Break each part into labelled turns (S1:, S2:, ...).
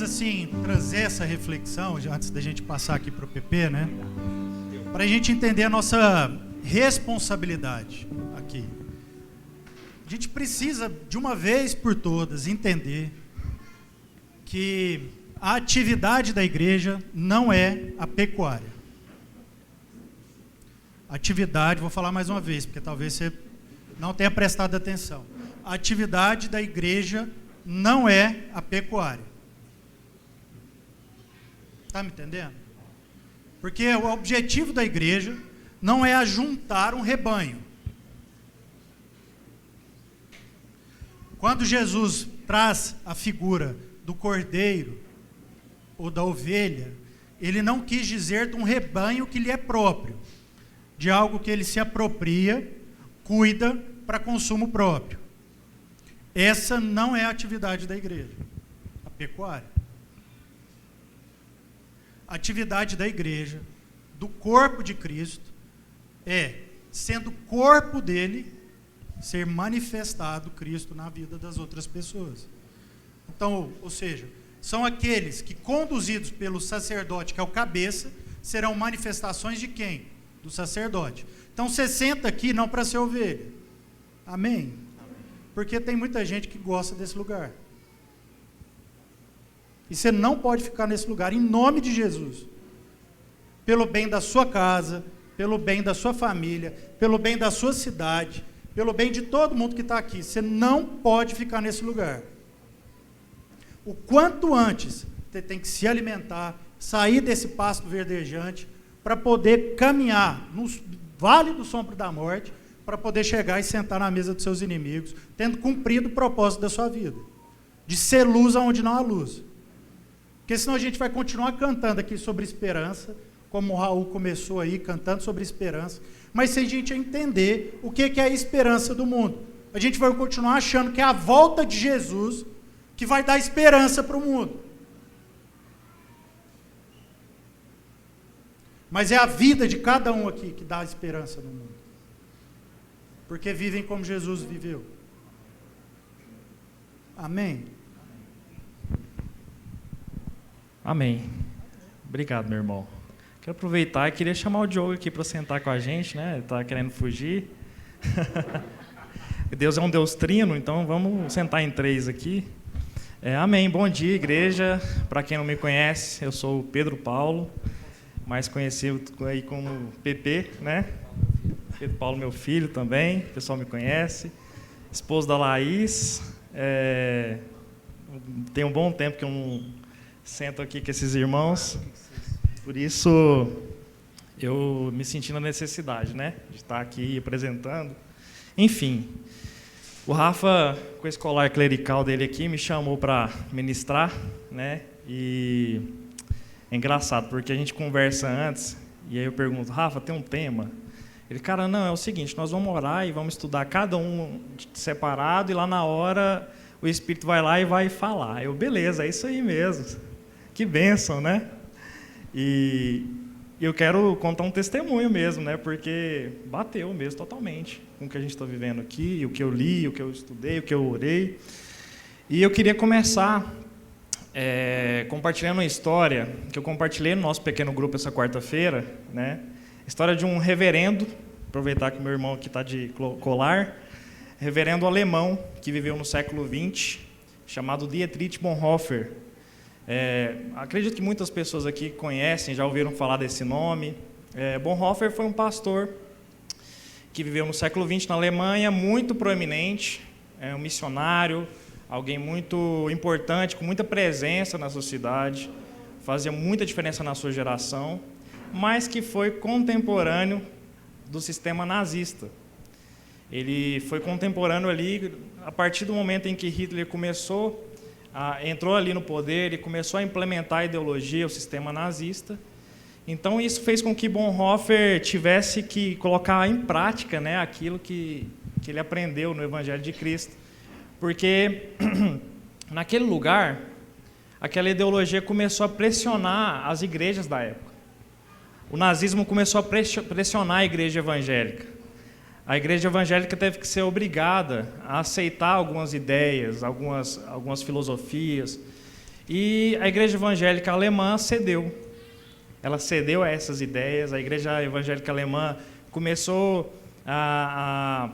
S1: assim trazer essa reflexão, já antes da gente passar aqui para o PP, né? Para a gente entender a nossa responsabilidade aqui. A gente precisa, de uma vez por todas, entender que a atividade da igreja não é a pecuária. Atividade, vou falar mais uma vez, porque talvez você não tenha prestado atenção. A atividade da igreja não é a pecuária. Está me entendendo? Porque o objetivo da igreja não é ajuntar um rebanho. Quando Jesus traz a figura do cordeiro ou da ovelha, ele não quis dizer de um rebanho que lhe é próprio, de algo que ele se apropria, cuida para consumo próprio. Essa não é a atividade da igreja, a pecuária. A atividade da igreja, do corpo de Cristo, é, sendo corpo dele, ser manifestado Cristo na vida das outras pessoas. Então, ou seja, são aqueles que, conduzidos pelo sacerdote, que é o cabeça, serão manifestações de quem? Do sacerdote. Então você senta aqui não para ser ovelha. Amém? Porque tem muita gente que gosta desse lugar. E você não pode ficar nesse lugar, em nome de Jesus. Pelo bem da sua casa, pelo bem da sua família, pelo bem da sua cidade, pelo bem de todo mundo que está aqui. Você não pode ficar nesse lugar. O quanto antes, você tem que se alimentar, sair desse pasto verdejante, para poder caminhar no vale do sombra da morte, para poder chegar e sentar na mesa dos seus inimigos, tendo cumprido o propósito da sua vida, de ser luz onde não há luz. Porque senão a gente vai continuar cantando aqui sobre esperança, como o Raul começou aí, cantando sobre esperança, mas sem a gente entender o que é a esperança do mundo. A gente vai continuar achando que é a volta de Jesus que vai dar esperança para o mundo. Mas é a vida de cada um aqui que dá esperança no mundo. Porque vivem como Jesus viveu. Amém?
S2: Amém. Obrigado, meu irmão. Quero aproveitar e queria chamar o Diogo aqui para sentar com a gente, né? Ele está querendo fugir. Deus é um Deus trino, então vamos sentar em 3 aqui. Amém. Bom dia, igreja. Para quem não me conhece, eu sou o Pedro Paulo, mais conhecido aí como PP, né? Pedro Paulo, meu filho também, o pessoal me conhece. Esposo da Laís. Tem um bom tempo que eu não sento aqui com esses irmãos. Por isso, eu me senti na necessidade, né? De estar aqui apresentando. Enfim, o Rafa, com esse colar clerical dele aqui, me chamou para ministrar, né? E é engraçado, porque a gente conversa antes, e aí eu pergunto, Rafa, tem um tema? Ele, cara, não, é o seguinte, nós vamos orar e vamos estudar cada um separado, e lá na hora o Espírito vai lá e vai falar. Eu, beleza, é isso aí mesmo. Que bênção, né? E eu quero contar um testemunho mesmo, né? Porque bateu mesmo totalmente com o que a gente está vivendo aqui, o que eu li, o que eu estudei, o que eu orei. E eu queria começar compartilhando uma história que eu compartilhei no nosso pequeno grupo essa quarta-feira, né? História de um reverendo, aproveitar que meu irmão aqui está de colar, reverendo alemão que viveu no século XX, chamado Dietrich Bonhoeffer. Acredito que muitas pessoas aqui conhecem, já ouviram falar desse nome. Bonhoeffer foi um pastor que viveu no século XX na Alemanha, muito proeminente, um missionário, alguém muito importante, com muita presença na sociedade, fazia muita diferença na sua geração, mas que foi contemporâneo do sistema nazista. Ele foi contemporâneo ali, a partir do momento em que Hitler entrou ali no poder e começou a implementar a ideologia, o sistema nazista. Então, isso fez com que Bonhoeffer tivesse que colocar em prática, né, aquilo que ele aprendeu no Evangelho de Cristo. Porque, naquele lugar, aquela ideologia começou a pressionar as igrejas da época. O nazismo começou a pressionar a igreja evangélica. A igreja evangélica teve que ser obrigada a aceitar algumas ideias, algumas filosofias. E a igreja evangélica alemã cedeu. Ela cedeu a essas ideias. A igreja evangélica alemã começou a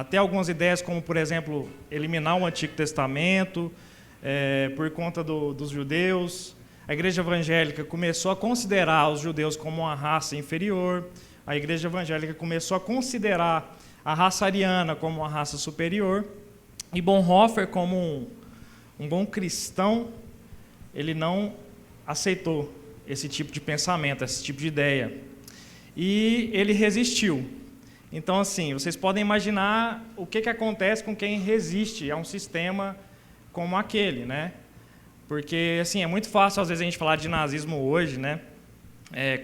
S2: ter algumas ideias, como, por exemplo, eliminar o Antigo Testamento por conta dos judeus. A igreja evangélica começou a considerar os judeus como uma raça inferior. A igreja evangélica começou a considerar a raça ariana como uma raça superior. E Bonhoeffer, como um bom cristão, ele não aceitou esse tipo de pensamento, esse tipo de ideia. E ele resistiu. Então, assim, vocês podem imaginar o que acontece com quem resiste a um sistema como aquele, né? Porque, assim, é muito fácil, às vezes, a gente falar de nazismo hoje, né?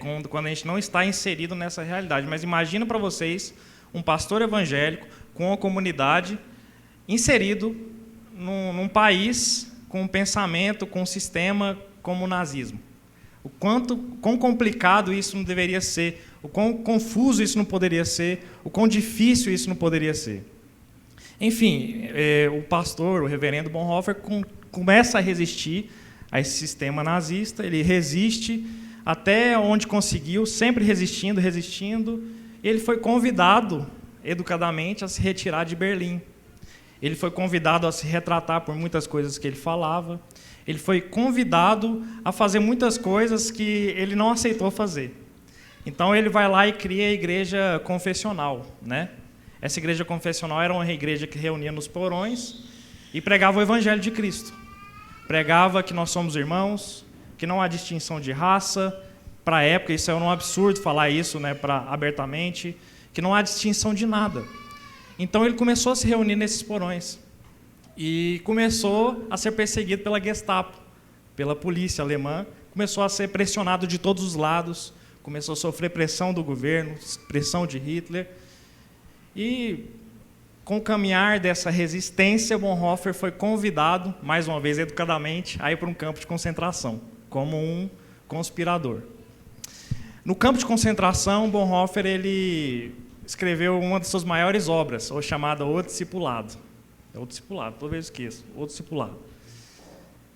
S2: Quando a gente não está inserido nessa realidade. Mas imagina para vocês um pastor evangélico com uma comunidade inserido num país com um pensamento, com um sistema como o nazismo. Quão complicado isso não deveria ser, o quão confuso isso não poderia ser, o quão difícil isso não poderia ser. Enfim, o pastor, o reverendo Bonhoeffer, começa a resistir a esse sistema nazista. Ele resiste até onde conseguiu, sempre resistindo. Ele foi convidado, educadamente, a se retirar de Berlim. Ele foi convidado a se retratar por muitas coisas que ele falava. Ele foi convidado a fazer muitas coisas que ele não aceitou fazer. Então, ele vai lá e cria a igreja confessional, né? Essa igreja confessional era uma igreja que reunia nos porões e pregava o evangelho de Cristo. Pregava que nós somos irmãos, que não há distinção de raça. Para a época, isso era um absurdo falar isso, né, abertamente, que não há distinção de nada. Então, ele começou a se reunir nesses porões e começou a ser perseguido pela Gestapo, pela polícia alemã. Começou a ser pressionado de todos os lados, começou a sofrer pressão do governo, pressão de Hitler. E, com o caminhar dessa resistência, Bonhoeffer foi convidado, mais uma vez educadamente, a ir para um campo de concentração, como um conspirador. No campo de concentração, Bonhoeffer ele escreveu uma de suas maiores obras, chamada O Discipulado. O Discipulado, toda vez eu esqueço, O Discipulado.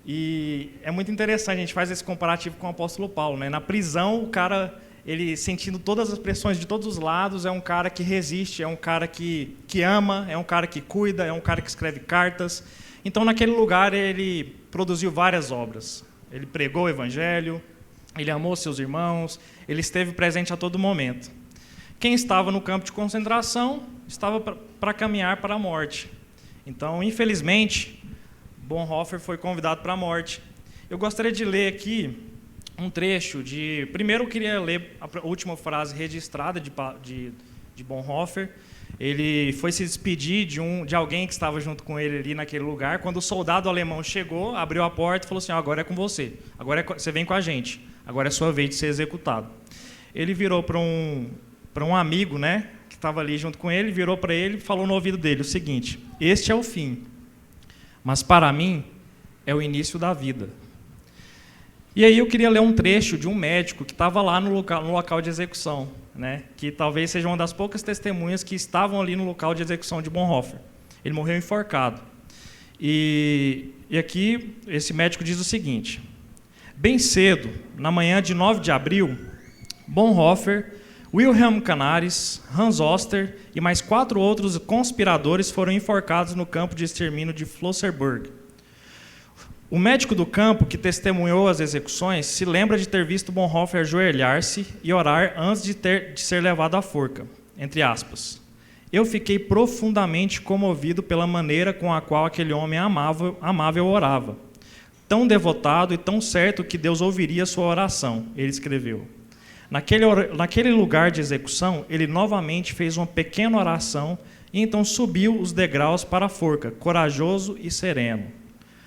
S2: E é muito interessante, a gente faz esse comparativo com o apóstolo Paulo, né? Na prisão, o cara, ele sentindo todas as pressões de todos os lados, é um cara que resiste, é um cara que ama, é um cara que cuida, é um cara que escreve cartas. Então, naquele lugar, ele produziu várias obras. Ele pregou o evangelho, ele amou seus irmãos, ele esteve presente a todo momento. Quem estava no campo de concentração estava para caminhar para a morte. Então, infelizmente, Bonhoeffer foi convidado para a morte. Eu gostaria de ler aqui um trecho de... Primeiro, eu queria ler a última frase registrada de Bonhoeffer. Ele foi se despedir de alguém que estava junto com ele ali naquele lugar. Quando o soldado alemão chegou, abriu a porta e falou assim: agora é com você, agora você vem com a gente, agora é sua vez de ser executado. Ele virou para um amigo, né, que estava ali junto com ele, virou para ele e falou no ouvido dele o seguinte: este é o fim, mas para mim é o início da vida. E aí eu queria ler um trecho de um médico que estava lá no local de execução, né, que talvez seja uma das poucas testemunhas que estavam ali no local de execução de Bonhoeffer. Ele morreu enforcado. E aqui esse médico diz o seguinte: bem cedo, na manhã de 9 de abril, Bonhoeffer, Wilhelm Canaris, Hans Oster e mais 4 outros conspiradores foram enforcados no campo de extermínio de Flossenbürg. O médico do campo, que testemunhou as execuções, se lembra de ter visto Bonhoeffer ajoelhar-se e orar antes de ser levado à forca. Entre aspas. Eu fiquei profundamente comovido pela maneira com a qual aquele homem amável orava. Tão devotado e tão certo que Deus ouviria sua oração, ele escreveu. Naquele lugar de execução, ele novamente fez uma pequena oração e então subiu os degraus para a forca, corajoso e sereno.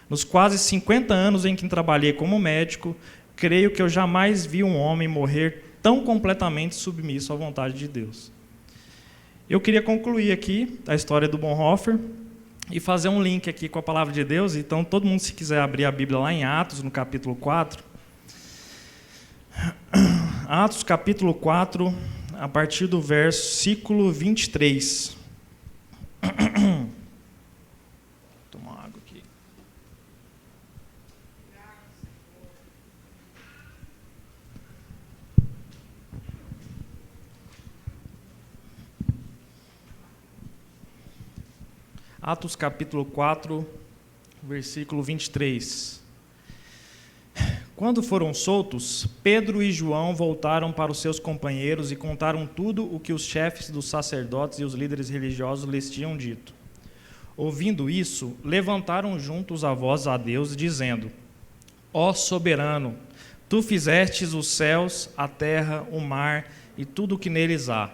S2: Nos quase 50 anos em que trabalhei como médico, creio que eu jamais vi um homem morrer tão completamente submisso à vontade de Deus. Eu queria concluir aqui a história do Bonhoeffer e fazer um link aqui com a palavra de Deus. Então, todo mundo, se quiser abrir a Bíblia lá em Atos, no capítulo 4. Atos, capítulo 4, a partir do versículo 23. Vou tomar água aqui. Atos capítulo 4, versículo 23. Quando foram soltos, Pedro e João voltaram para os seus companheiros e contaram tudo o que os chefes dos sacerdotes e os líderes religiosos lhes tinham dito. Ouvindo isso, levantaram juntos a voz a Deus, dizendo: Ó soberano, tu fizestes os céus, a terra, o mar e tudo o que neles há.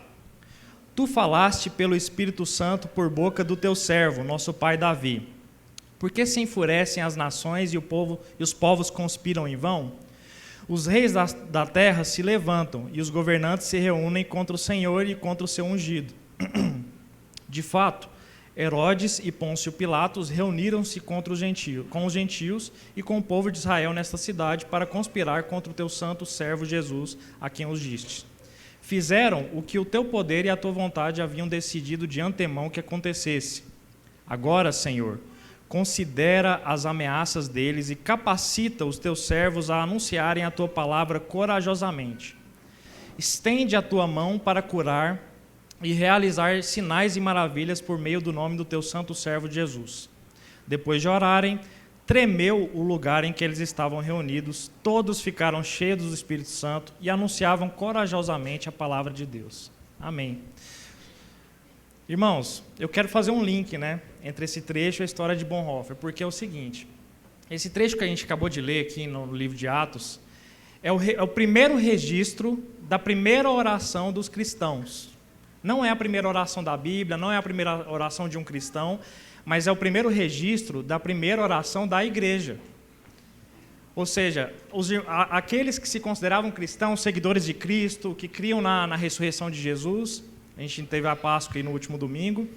S2: Tu falaste pelo Espírito Santo por boca do teu servo, nosso pai Davi. Por que se enfurecem as nações e os povos conspiram em vão? Os reis da terra se levantam e os governantes se reúnem contra o Senhor e contra o seu ungido. De fato, Herodes e Pôncio Pilatos reuniram-se com os gentios e com o povo de Israel nesta cidade para conspirar contra o teu santo servo Jesus, a quem os diste. Fizeram o que o teu poder e a tua vontade haviam decidido de antemão que acontecesse. Agora, Senhor, considera as ameaças deles e capacita os teus servos a anunciarem a tua palavra corajosamente. Estende a tua mão para curar e realizar sinais e maravilhas por meio do nome do teu santo servo Jesus. Depois de orarem, tremeu o lugar em que eles estavam reunidos, todos ficaram cheios do Espírito Santo e anunciavam corajosamente a palavra de Deus. Amém. Irmãos, eu quero fazer um link, entre esse trecho e a história de Bonhoeffer, porque é o seguinte: esse trecho que a gente acabou de ler aqui no livro de Atos é o primeiro registro da primeira oração dos cristãos. Não é a primeira oração da Bíblia, não é a primeira oração de um cristão, mas é o primeiro registro da primeira oração da igreja. Ou seja, aqueles que se consideravam cristãos, seguidores de Cristo, que criam na ressurreição de Jesus, a gente teve a Páscoa aí no último domingo,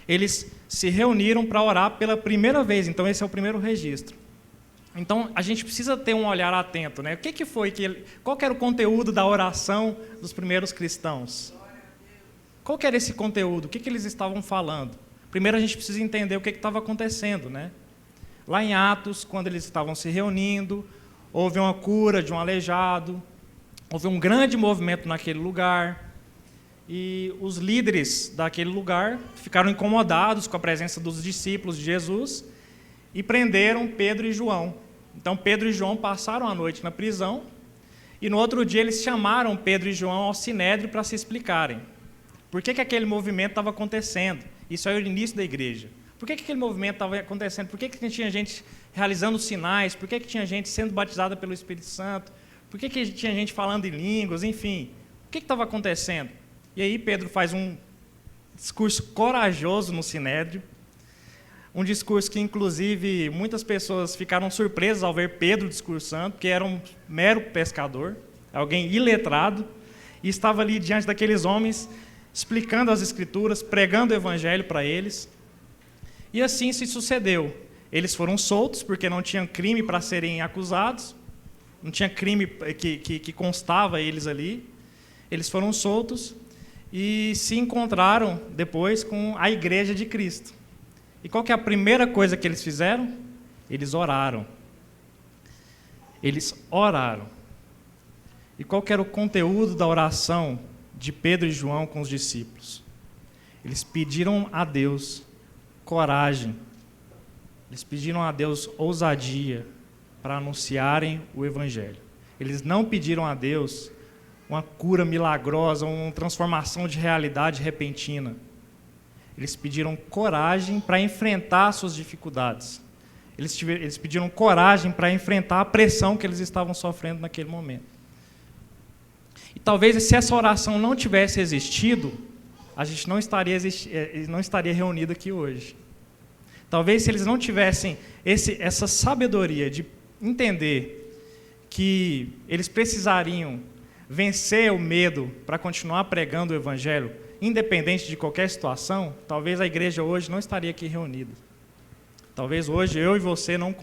S2: eles se reuniram para orar pela primeira vez, então esse é o primeiro registro. Então a gente precisa ter um olhar atento, qual que era o conteúdo da oração dos primeiros cristãos? Qual que era esse conteúdo? O que eles estavam falando? Primeiro a gente precisa entender o que estava acontecendo, Lá em Atos, quando eles estavam se reunindo, houve uma cura de um aleijado, houve um grande movimento naquele lugar, e os líderes daquele lugar ficaram incomodados com a presença dos discípulos de Jesus e prenderam Pedro e João. Então Pedro e João passaram a noite na prisão, e no outro dia eles chamaram Pedro e João ao Sinédrio para se explicarem. Por que aquele movimento estava acontecendo? Isso é o início da igreja. Por que aquele movimento estava acontecendo? Por que tinha gente realizando sinais? Por que tinha gente sendo batizada pelo Espírito Santo? Por que tinha gente falando em línguas? Enfim, o que estava acontecendo? E aí Pedro faz um discurso corajoso no Sinédrio, um discurso que, inclusive, muitas pessoas ficaram surpresas ao ver Pedro discursando, porque era um mero pescador, alguém iletrado, e estava ali diante daqueles homens, explicando as Escrituras, pregando o Evangelho para eles. E assim se sucedeu. Eles foram soltos, porque não tinham crime para serem acusados, não tinha crime que constava eles ali. Eles foram soltos e se encontraram depois com a Igreja de Cristo. E qual que é a primeira coisa que eles fizeram? Eles oraram. Eles oraram. E qual que era o conteúdo da oração de Pedro e João com os discípulos? Eles pediram a Deus coragem. Eles pediram a Deus ousadia para anunciarem o Evangelho. Eles não pediram a Deus uma cura milagrosa, uma transformação de realidade repentina. Eles pediram coragem para enfrentar suas dificuldades. Eles pediram coragem para enfrentar a pressão que eles estavam sofrendo naquele momento. E talvez, se essa oração não tivesse existido, a gente não estaria reunido aqui hoje. Talvez, se eles não tivessem essa sabedoria de entender que eles precisariam vencer o medo para continuar pregando o Evangelho, independente de qualquer situação, talvez a igreja hoje não estaria aqui reunida. Talvez hoje eu e você não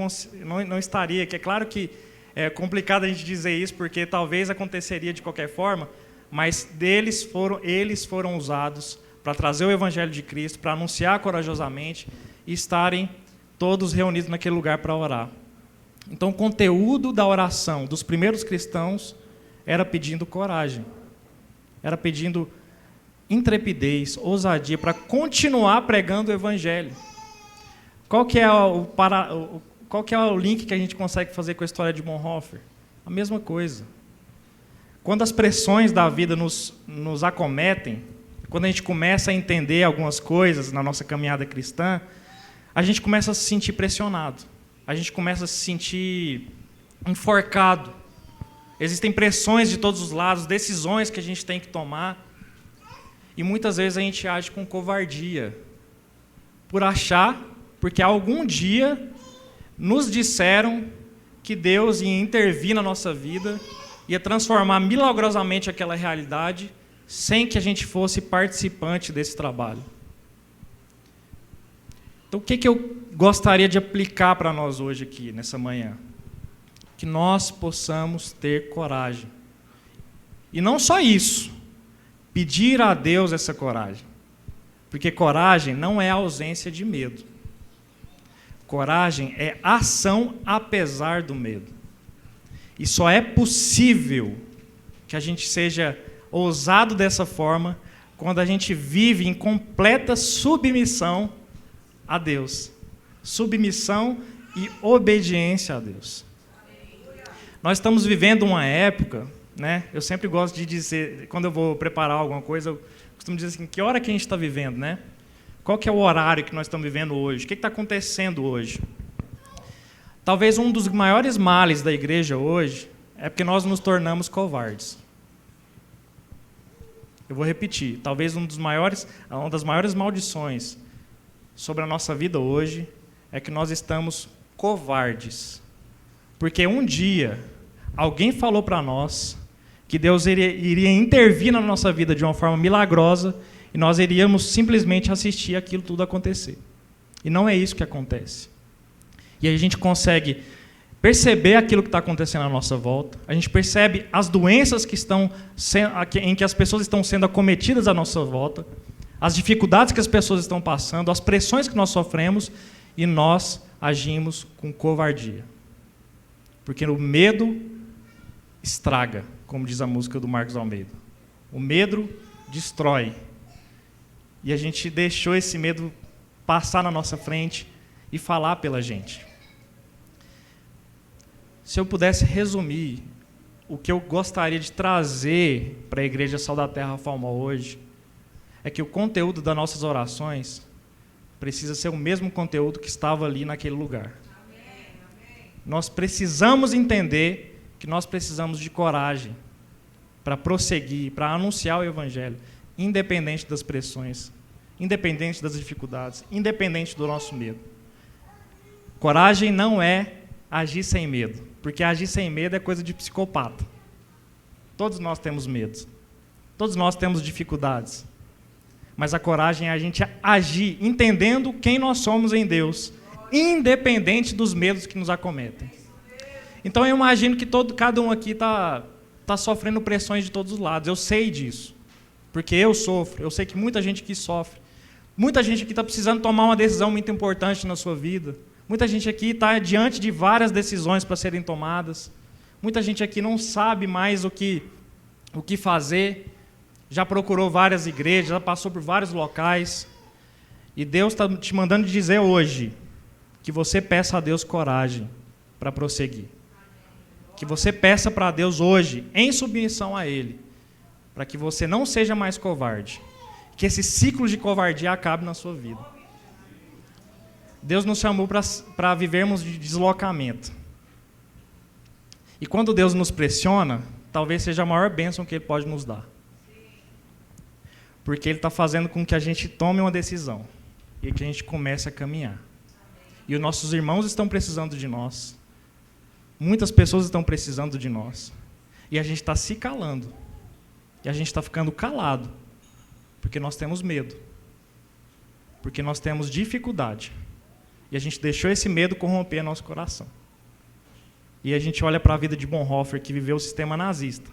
S2: estaria aqui. É claro que é complicado a gente dizer isso, porque talvez aconteceria de qualquer forma, mas eles foram usados para trazer o Evangelho de Cristo, para anunciar corajosamente e estarem todos reunidos naquele lugar para orar. Então, o conteúdo da oração dos primeiros cristãos era pedindo coragem, era pedindo intrepidez, ousadia para continuar pregando o Evangelho. Qual que é qual que é o link que a gente consegue fazer com a história de Bonhoeffer? A mesma coisa. Quando as pressões da vida nos acometem, quando a gente começa a entender algumas coisas na nossa caminhada cristã, a gente começa a se sentir pressionado. A gente começa a se sentir enforcado. Existem pressões de todos os lados, decisões que a gente tem que tomar. E muitas vezes a gente age com covardia, por achar, porque algum dia nos disseram que Deus ia intervir na nossa vida, ia transformar milagrosamente aquela realidade, sem que a gente fosse participante desse trabalho. Então, o que eu gostaria de aplicar para nós hoje aqui, nessa manhã? Que nós possamos ter coragem. E não só isso, pedir a Deus essa coragem. Porque coragem não é ausência de medo. Coragem é ação apesar do medo. E só é possível que a gente seja ousado dessa forma quando a gente vive em completa submissão a Deus. Submissão e obediência a Deus. Nós estamos vivendo uma época, né? Eu sempre gosto de dizer, quando eu vou preparar alguma coisa, eu costumo dizer assim, que hora que a gente está vivendo, né? Qual que é o horário que nós estamos vivendo hoje? O que está acontecendo hoje? Talvez um dos maiores males da igreja hoje é porque nós nos tornamos covardes. Eu vou repetir. Talvez uma das maiores maldições sobre a nossa vida hoje é que nós estamos covardes. Porque um dia alguém falou para nós que Deus iria intervir na nossa vida de uma forma milagrosa e nós iríamos simplesmente assistir aquilo tudo acontecer. E não é isso que acontece. E aí a gente consegue perceber aquilo que está acontecendo à nossa volta, a gente percebe as doenças em que as pessoas estão sendo acometidas à nossa volta, as dificuldades que as pessoas estão passando, as pressões que nós sofremos, e nós agimos com covardia. Porque o medo estraga, como diz a música do Marcos Almeida. O medo destrói. E a gente deixou esse medo passar na nossa frente e falar pela gente. Se eu pudesse resumir o que eu gostaria de trazer para a Igreja Sal da Terra Falma hoje, é que o conteúdo das nossas orações precisa ser o mesmo conteúdo que estava ali naquele lugar. Nós precisamos entender que nós precisamos de coragem para prosseguir, para anunciar o Evangelho, independente das pressões, independente das dificuldades, independente do nosso medo. Coragem não é agir sem medo, porque agir sem medo é coisa de psicopata. Todos nós temos medos, todos nós temos dificuldades, mas a coragem é a gente agir entendendo quem nós somos em Deus, independente dos medos que nos acometem. Então eu imagino que cada um aqui está sofrendo pressões de todos os lados. Eu sei disso, porque eu sofro. Eu sei que muita gente aqui sofre. Muita gente aqui está precisando tomar uma decisão muito importante na sua vida. Muita gente aqui está diante de várias decisões para serem tomadas. Muita gente aqui não sabe mais o que fazer. Já procurou várias igrejas, já passou por vários locais. E Deus está te mandando dizer hoje que você peça a Deus coragem para prosseguir. Que você peça para Deus hoje, em submissão a Ele, para que você não seja mais covarde. Que esse ciclo de covardia acabe na sua vida. Deus nos chamou para vivermos de deslocamento. E quando Deus nos pressiona, talvez seja a maior bênção que Ele pode nos dar. Porque Ele está fazendo com que a gente tome uma decisão e que a gente comece a caminhar. E os nossos irmãos estão precisando de nós. Muitas pessoas estão precisando de nós. E a gente está se calando. E a gente está ficando calado. Porque nós temos medo. Porque nós temos dificuldade. E a gente deixou esse medo corromper nosso coração. E a gente olha para a vida de Bonhoeffer, que viveu o sistema nazista.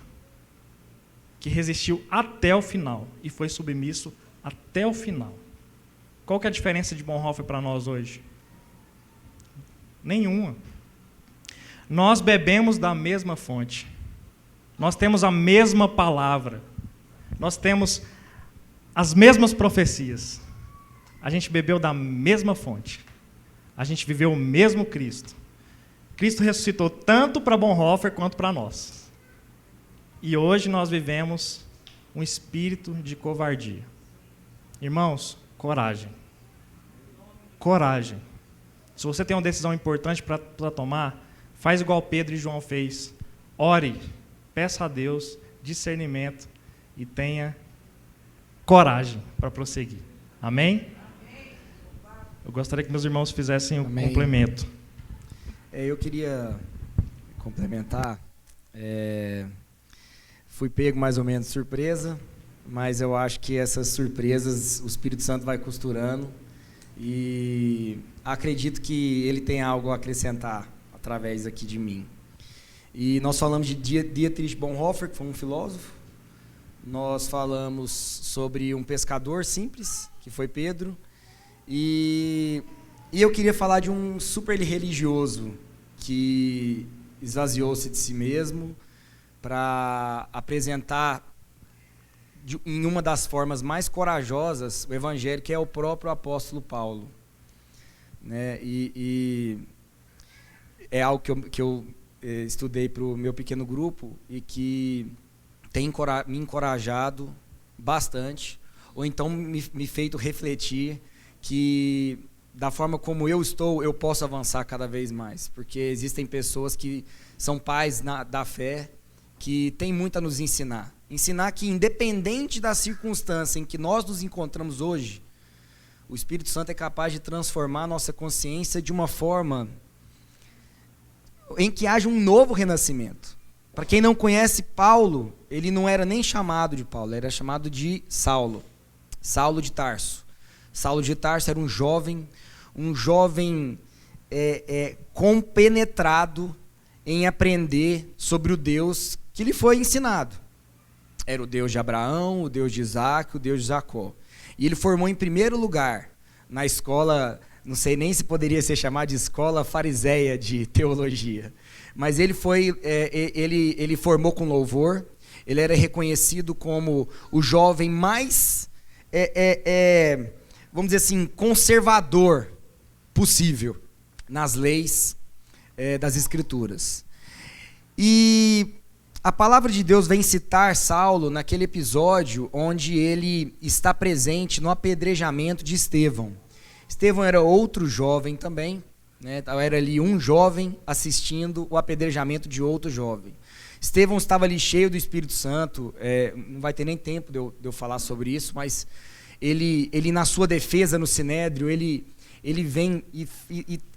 S2: Que resistiu até o final. E foi submisso até o final. Qual que é a diferença de Bonhoeffer para nós hoje? Nenhuma. Nós bebemos da mesma fonte. Nós temos a mesma palavra. Nós temos as mesmas profecias. A gente bebeu da mesma fonte. a gente viveu o mesmo Cristo. Cristo ressuscitou tanto para Bonhoeffer quanto para nós. E hoje nós vivemos um espírito de covardia. Irmãos, coragem. Coragem. Se você tem uma decisão importante para tomar, faz igual Pedro e João fez. Ore, peça a Deus discernimento e tenha coragem para prosseguir. Amém? Eu gostaria que meus irmãos fizessem o complemento.
S3: Eu queria complementar. Fui pego mais ou menos de surpresa, mas eu acho que essas surpresas o Espírito Santo vai costurando e acredito que ele tem algo a acrescentar através aqui de mim. E nós falamos de Dietrich Bonhoeffer, que foi um filósofo. Nós falamos sobre um pescador simples, que foi Pedro. E eu queria falar de um super religioso que esvaziou-se de si mesmo para apresentar em uma das formas mais corajosas o evangelho, que é o próprio apóstolo Paulo, né? E é algo que eu estudei para o meu pequeno grupo e que tem me encorajado bastante, ou então me feito refletir que da forma como eu estou, eu posso avançar cada vez mais, porque existem pessoas que são pais da fé, que têm muito a nos ensinar. Ensinar que, independente da circunstância em que nós nos encontramos hoje, o Espírito Santo é capaz de transformar a nossa consciência de uma forma em que haja um novo renascimento. Para quem não conhece Paulo, ele não era nem chamado de Paulo, era chamado de Saulo, Saulo de Tarso. Saulo de Tarso era um jovem compenetrado em aprender sobre o Deus que lhe foi ensinado. Era o Deus de Abraão, o Deus de Isaac, o Deus de Jacó. E ele formou em primeiro lugar na escola, não sei nem se poderia ser chamada de escola fariseia de teologia, mas ele formou com louvor. Ele era reconhecido como o jovem mais, vamos dizer assim, conservador possível nas leis das Escrituras. E a palavra de Deus vem citar Saulo naquele episódio onde ele está presente no apedrejamento de Estevão. Estevão era outro jovem também, né? Era ali um jovem assistindo o apedrejamento de outro jovem. Estevão estava ali cheio do Espírito Santo, não vai ter nem tempo de eu falar sobre isso, mas ele na sua defesa no Sinédrio, ele vem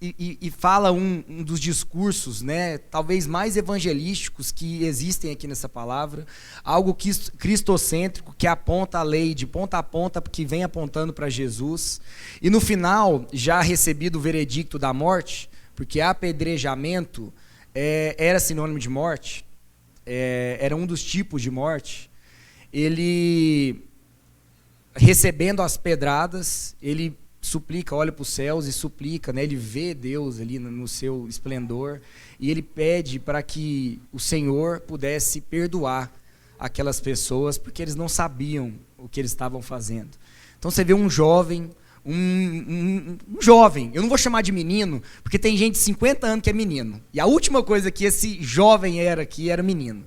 S3: e fala um dos discursos, né, talvez mais evangelísticos que existem aqui nessa palavra, algo cristocêntrico, que aponta a lei de ponta a ponta, que vem apontando para Jesus. E no final, já recebido o veredicto da morte, porque apedrejamento era sinônimo de morte, era um dos tipos de morte, ele, recebendo as pedradas, ele suplica, olha para os céus e suplica, né? Ele vê Deus ali no seu esplendor e ele pede para que o Senhor pudesse perdoar aquelas pessoas, porque eles não sabiam o que eles estavam fazendo. Então você vê um jovem, um jovem, eu não vou chamar de menino, porque tem gente de 50 anos que é menino, e a última coisa que esse jovem era aqui era menino.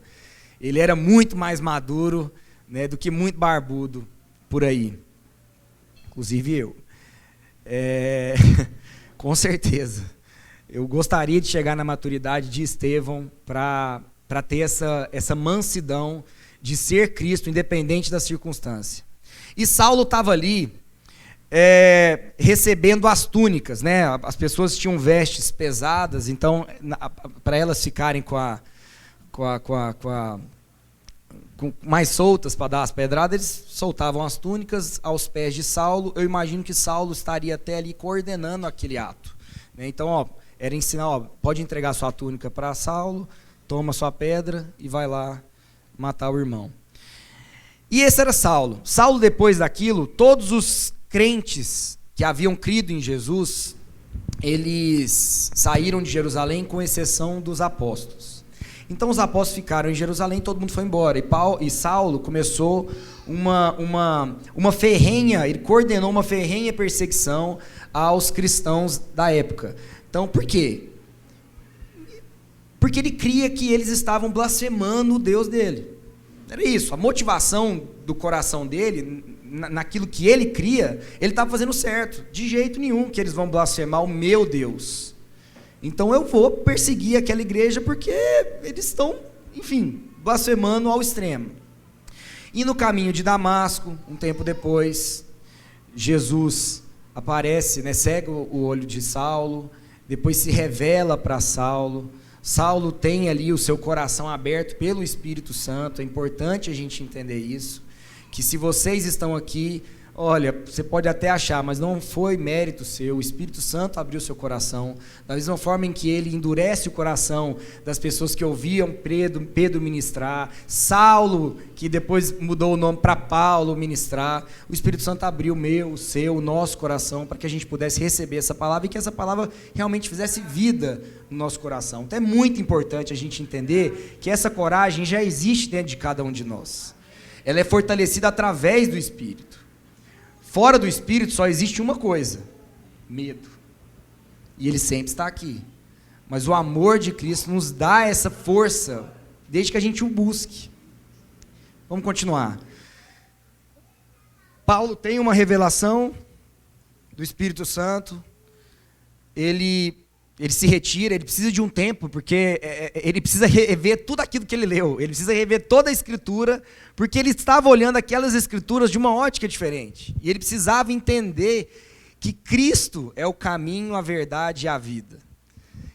S3: Ele era muito mais maduro, né, do que muito barbudo por aí, inclusive eu. Com certeza eu gostaria de chegar na maturidade de Estevão para ter essa mansidão de ser Cristo independente da circunstância. E Saulo estava ali recebendo as túnicas, né? As pessoas tinham vestes pesadas, então para elas ficarem mais soltas para dar as pedradas, eles soltavam as túnicas aos pés de Saulo. Eu imagino que Saulo estaria até ali coordenando aquele ato, né? Então, era ensinar, pode entregar sua túnica para Saulo, toma sua pedra e vai lá matar o irmão. E esse era Saulo. Saulo, depois daquilo, todos os crentes que haviam crido em Jesus, eles saíram de Jerusalém, com exceção dos apóstolos. Então os apóstolos ficaram em Jerusalém, todo mundo foi embora. E Saulo começou uma ferrenha, ele coordenou uma ferrenha perseguição aos cristãos da época. Então, por quê? Porque ele cria que eles estavam blasfemando o Deus dele. Era isso, a motivação do coração dele, naquilo que ele cria, ele estava fazendo certo. De jeito nenhum que eles vão blasfemar o meu Deus. Então eu vou perseguir aquela igreja porque eles estão, enfim, blasfemando ao extremo. E no caminho de Damasco, um tempo depois, Jesus aparece, né, cega o olho de Saulo, depois se revela para Saulo. Saulo tem ali o seu coração aberto pelo Espírito Santo. É importante a gente entender isso, que se vocês estão aqui, olha, você pode até achar, mas não foi mérito seu, o Espírito Santo abriu seu coração, da mesma forma em que ele endurece o coração das pessoas que ouviam Pedro ministrar, Saulo, que depois mudou o nome para Paulo ministrar, o Espírito Santo abriu o meu, o seu, o nosso coração, para que a gente pudesse receber essa palavra e que essa palavra realmente fizesse vida no nosso coração. Então é muito importante a gente entender que essa coragem já existe dentro de cada um de nós. Ela é fortalecida através do Espírito. Fora do Espírito só existe uma coisa: medo. E ele sempre está aqui. Mas o amor de Cristo nos dá essa força, desde que a gente o busque. Vamos continuar. Paulo tem uma revelação do Espírito Santo. Ele se retira, ele precisa de um tempo, porque ele precisa rever tudo aquilo que ele leu, ele precisa rever toda a Escritura, porque ele estava olhando aquelas Escrituras de uma ótica diferente, e ele precisava entender que Cristo é o caminho, a verdade e a vida,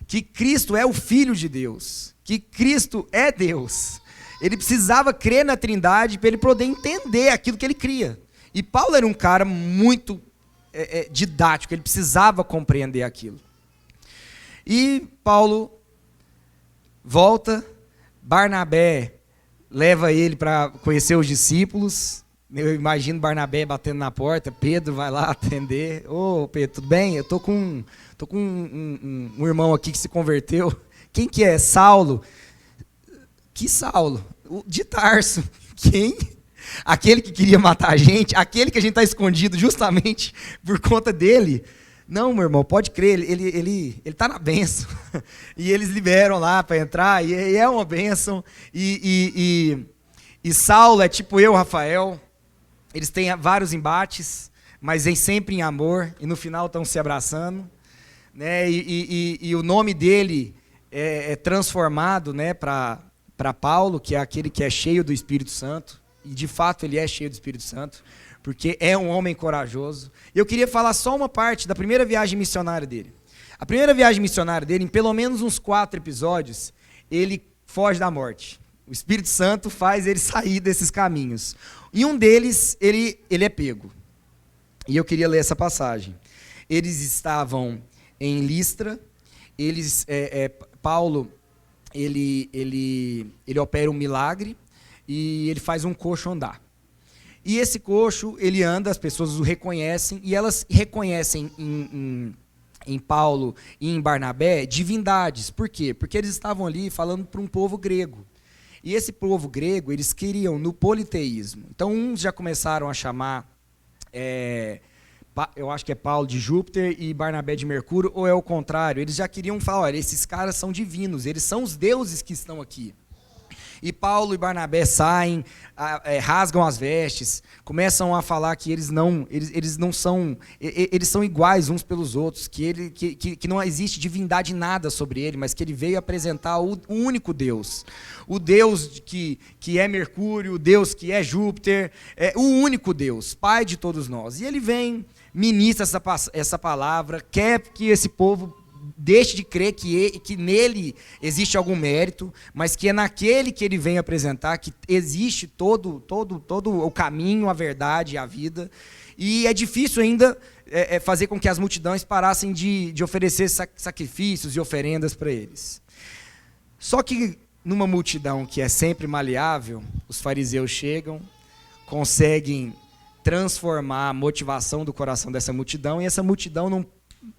S3: que Cristo é o Filho de Deus, que Cristo é Deus. Ele precisava crer na Trindade para ele poder entender aquilo que ele cria, e Paulo era um cara muito didático, ele precisava compreender aquilo. E Paulo volta, Barnabé leva ele para conhecer os discípulos. Eu imagino Barnabé batendo na porta, Pedro vai lá atender. Ô Pedro, tudo bem? Eu tô com um irmão aqui que se converteu. Quem que é? Saulo. Que Saulo? O de Tarso. Quem? Aquele que queria matar a gente, aquele que a gente está escondido justamente por conta dele. Não, meu irmão, pode crer, ele está na bênção. E eles liberam lá para entrar, e é uma bênção. E Saulo é tipo eu, Rafael. Eles têm vários embates, mas sempre em amor, e no final estão se abraçando. Né? E o nome dele é transformado, né, para Paulo, que é aquele que é cheio do Espírito Santo. E de fato ele é cheio do Espírito Santo, porque é um homem corajoso. E eu queria falar só uma parte da primeira viagem missionária dele. A primeira viagem missionária dele, em pelo menos uns 4 episódios, ele foge da morte. O Espírito Santo faz ele sair desses caminhos. E um deles, ele é pego. E eu queria ler essa passagem. Eles estavam em Listra, Paulo, ele opera um milagre, e ele faz um coxo andar. E esse coxo, ele anda, as pessoas o reconhecem, e elas reconhecem em Paulo e em Barnabé divindades. Por quê? Porque eles estavam ali falando para um povo grego. E esse povo grego, eles queriam no politeísmo. Então, uns já começaram a chamar, eu acho que é Paulo de Júpiter e Barnabé de Mercúrio, ou é o contrário. Eles já queriam falar, olha, esses caras são divinos, eles são os deuses que estão aqui. E Paulo e Barnabé saem, rasgam as vestes, começam a falar que eles são iguais uns pelos outros, que não existe divindade nada sobre ele, mas que ele veio apresentar o único Deus. O Deus que é Mercúrio, o Deus que é Júpiter, o único Deus, Pai de todos nós. E ele vem, ministra essa palavra, quer que esse povo deixe de crer que nele existe algum mérito, mas que é naquele que ele vem apresentar que existe todo o caminho, a verdade e a vida. E é difícil ainda fazer com que as multidões parassem de oferecer sacrifícios e oferendas para eles. Só que numa multidão que é sempre maleável, os fariseus chegam, conseguem transformar a motivação do coração dessa multidão, e essa multidão não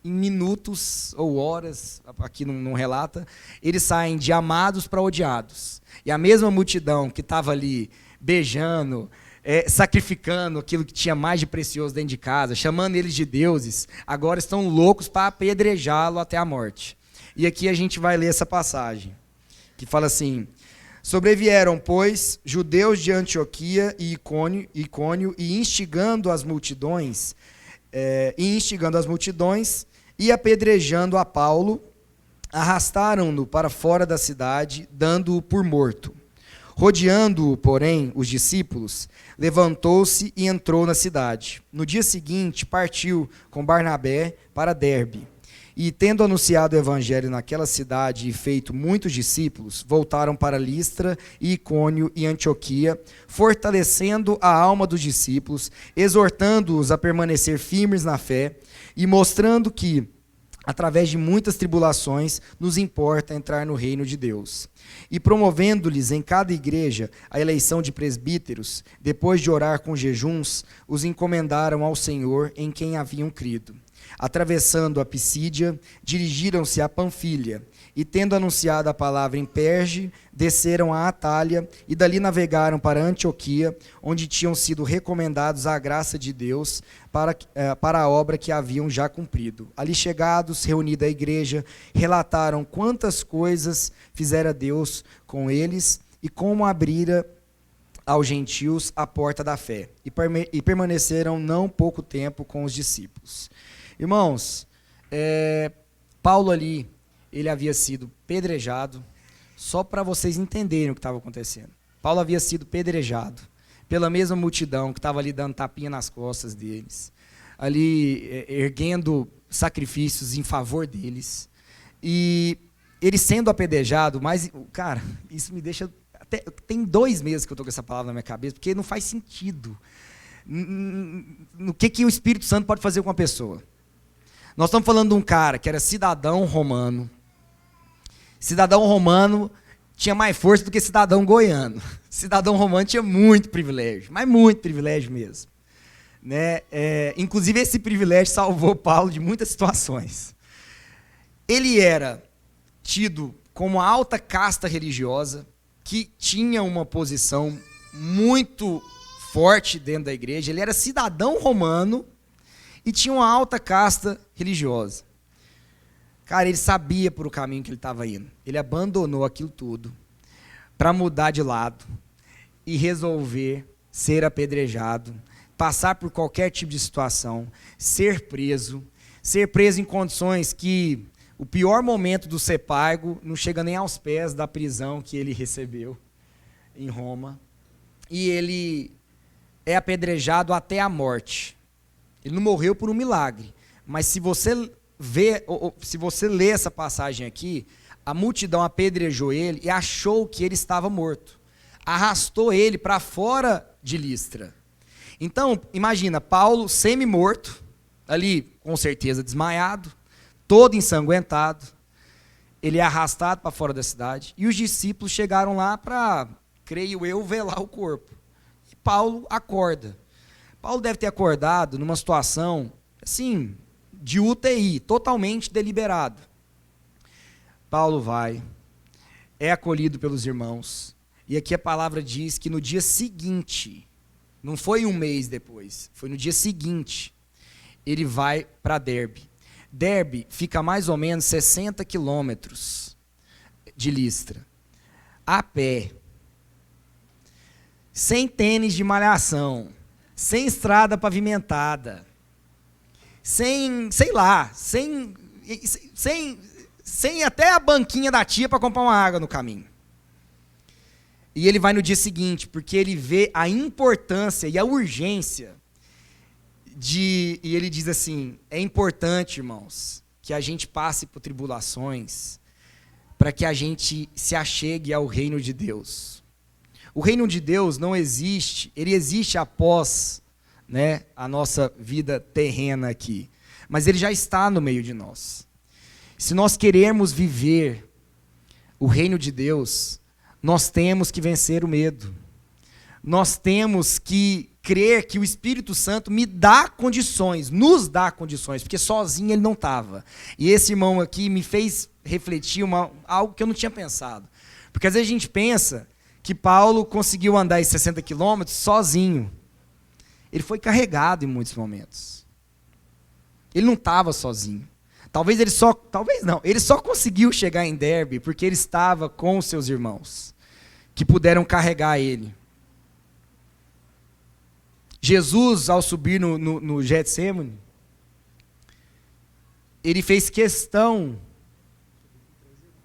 S3: em minutos ou horas, aqui não relata, eles saem de amados para odiados. E a mesma multidão que estava ali beijando, sacrificando aquilo que tinha mais de precioso dentro de casa, chamando eles de deuses, agora estão loucos para apedrejá-lo até a morte. E aqui a gente vai ler essa passagem, que fala assim: sobrevieram, pois, judeus de Antioquia e Icônio, e instigando as multidões, e apedrejando a Paulo, arrastaram-no para fora da cidade, dando-o por morto. Rodeando-o, porém, os discípulos, levantou-se e entrou na cidade. No dia seguinte, partiu com Barnabé para Derbe. E, tendo anunciado o evangelho naquela cidade e feito muitos discípulos, voltaram para Listra, e Icônio e Antioquia, fortalecendo a alma dos discípulos, exortando-os a permanecer firmes na fé e mostrando que, através de muitas tribulações, nos importa entrar no reino de Deus. E promovendo-lhes em cada igreja a eleição de presbíteros, depois de orar com jejuns, os encomendaram ao Senhor em quem haviam crido. Atravessando a Pisídia, dirigiram-se a Panfilha, e tendo anunciado a palavra em Perge, desceram a Atália, e dali navegaram para Antioquia, onde tinham sido recomendados à graça de Deus para a obra que haviam já cumprido. Ali chegados, reunida a igreja, relataram quantas coisas fizera Deus com eles, e como abrira aos gentios a porta da fé, e permaneceram não pouco tempo com os discípulos. Irmãos, Paulo ali, ele havia sido pedrejado, só para vocês entenderem o que estava acontecendo. Paulo havia sido pedrejado pela mesma multidão que estava ali dando tapinha nas costas deles, ali erguendo sacrifícios em favor deles. E ele sendo apedrejado, mas, cara, isso me deixa... tem 2 meses que eu estou com essa palavra na minha cabeça, porque não faz sentido. No que o Espírito Santo pode fazer com uma pessoa? Nós estamos falando de um cara que era cidadão romano. Cidadão romano tinha mais força do que cidadão goiano. Cidadão romano tinha muito privilégio, mas muito privilégio mesmo. Né? Inclusive, esse privilégio salvou Paulo de muitas situações. Ele era tido como a alta casta religiosa, que tinha uma posição muito forte dentro da igreja. Ele era cidadão romano e tinha uma alta casta religiosa. Cara, ele sabia por o caminho que ele estava indo. Ele abandonou aquilo tudo para mudar de lado e resolver ser apedrejado, passar por qualquer tipo de situação, ser preso em condições que o pior momento do ser pago não chega nem aos pés da prisão que ele recebeu em Roma. E ele é apedrejado até a morte. Ele não morreu por um milagre, mas se você lê essa passagem aqui, a multidão apedrejou ele e achou que ele estava morto. Arrastou ele para fora de Listra. Então, imagina, Paulo semi-morto, ali com certeza desmaiado, todo ensanguentado, ele é arrastado para fora da cidade, e os discípulos chegaram lá para, creio eu, velar o corpo. E Paulo acorda. Paulo deve ter acordado numa situação, assim, de UTI, totalmente deliberado. Paulo vai, é acolhido pelos irmãos, e aqui a palavra diz que no dia seguinte, não foi um mês depois, foi no dia seguinte, ele vai para Derbe. Derbe fica a mais ou menos 60 quilômetros de Listra, a pé, sem tênis de malhação, sem estrada pavimentada, sem até a banquinha da tia para comprar uma água no caminho. E ele vai no dia seguinte, porque ele vê a importância e a urgência e ele diz assim: é importante, irmãos, que a gente passe por tribulações para que a gente se achegue ao reino de Deus. O reino de Deus não existe, ele existe após, né, a nossa vida terrena aqui, mas ele já está no meio de nós. Se nós queremos viver o reino de Deus, nós temos que vencer o medo. Nós temos que crer que o Espírito Santo nos dá condições, porque sozinho ele não estava. E esse irmão aqui me fez refletir algo que eu não tinha pensado. Porque às vezes a gente pensa que Paulo conseguiu andar esses 60 quilômetros sozinho. ele foi carregado em muitos momentos. Ele não estava sozinho. Ele só conseguiu chegar em Derbe porque ele estava com os seus irmãos, que puderam carregar ele. Jesus, ao subir no Getsêmani, ele fez questão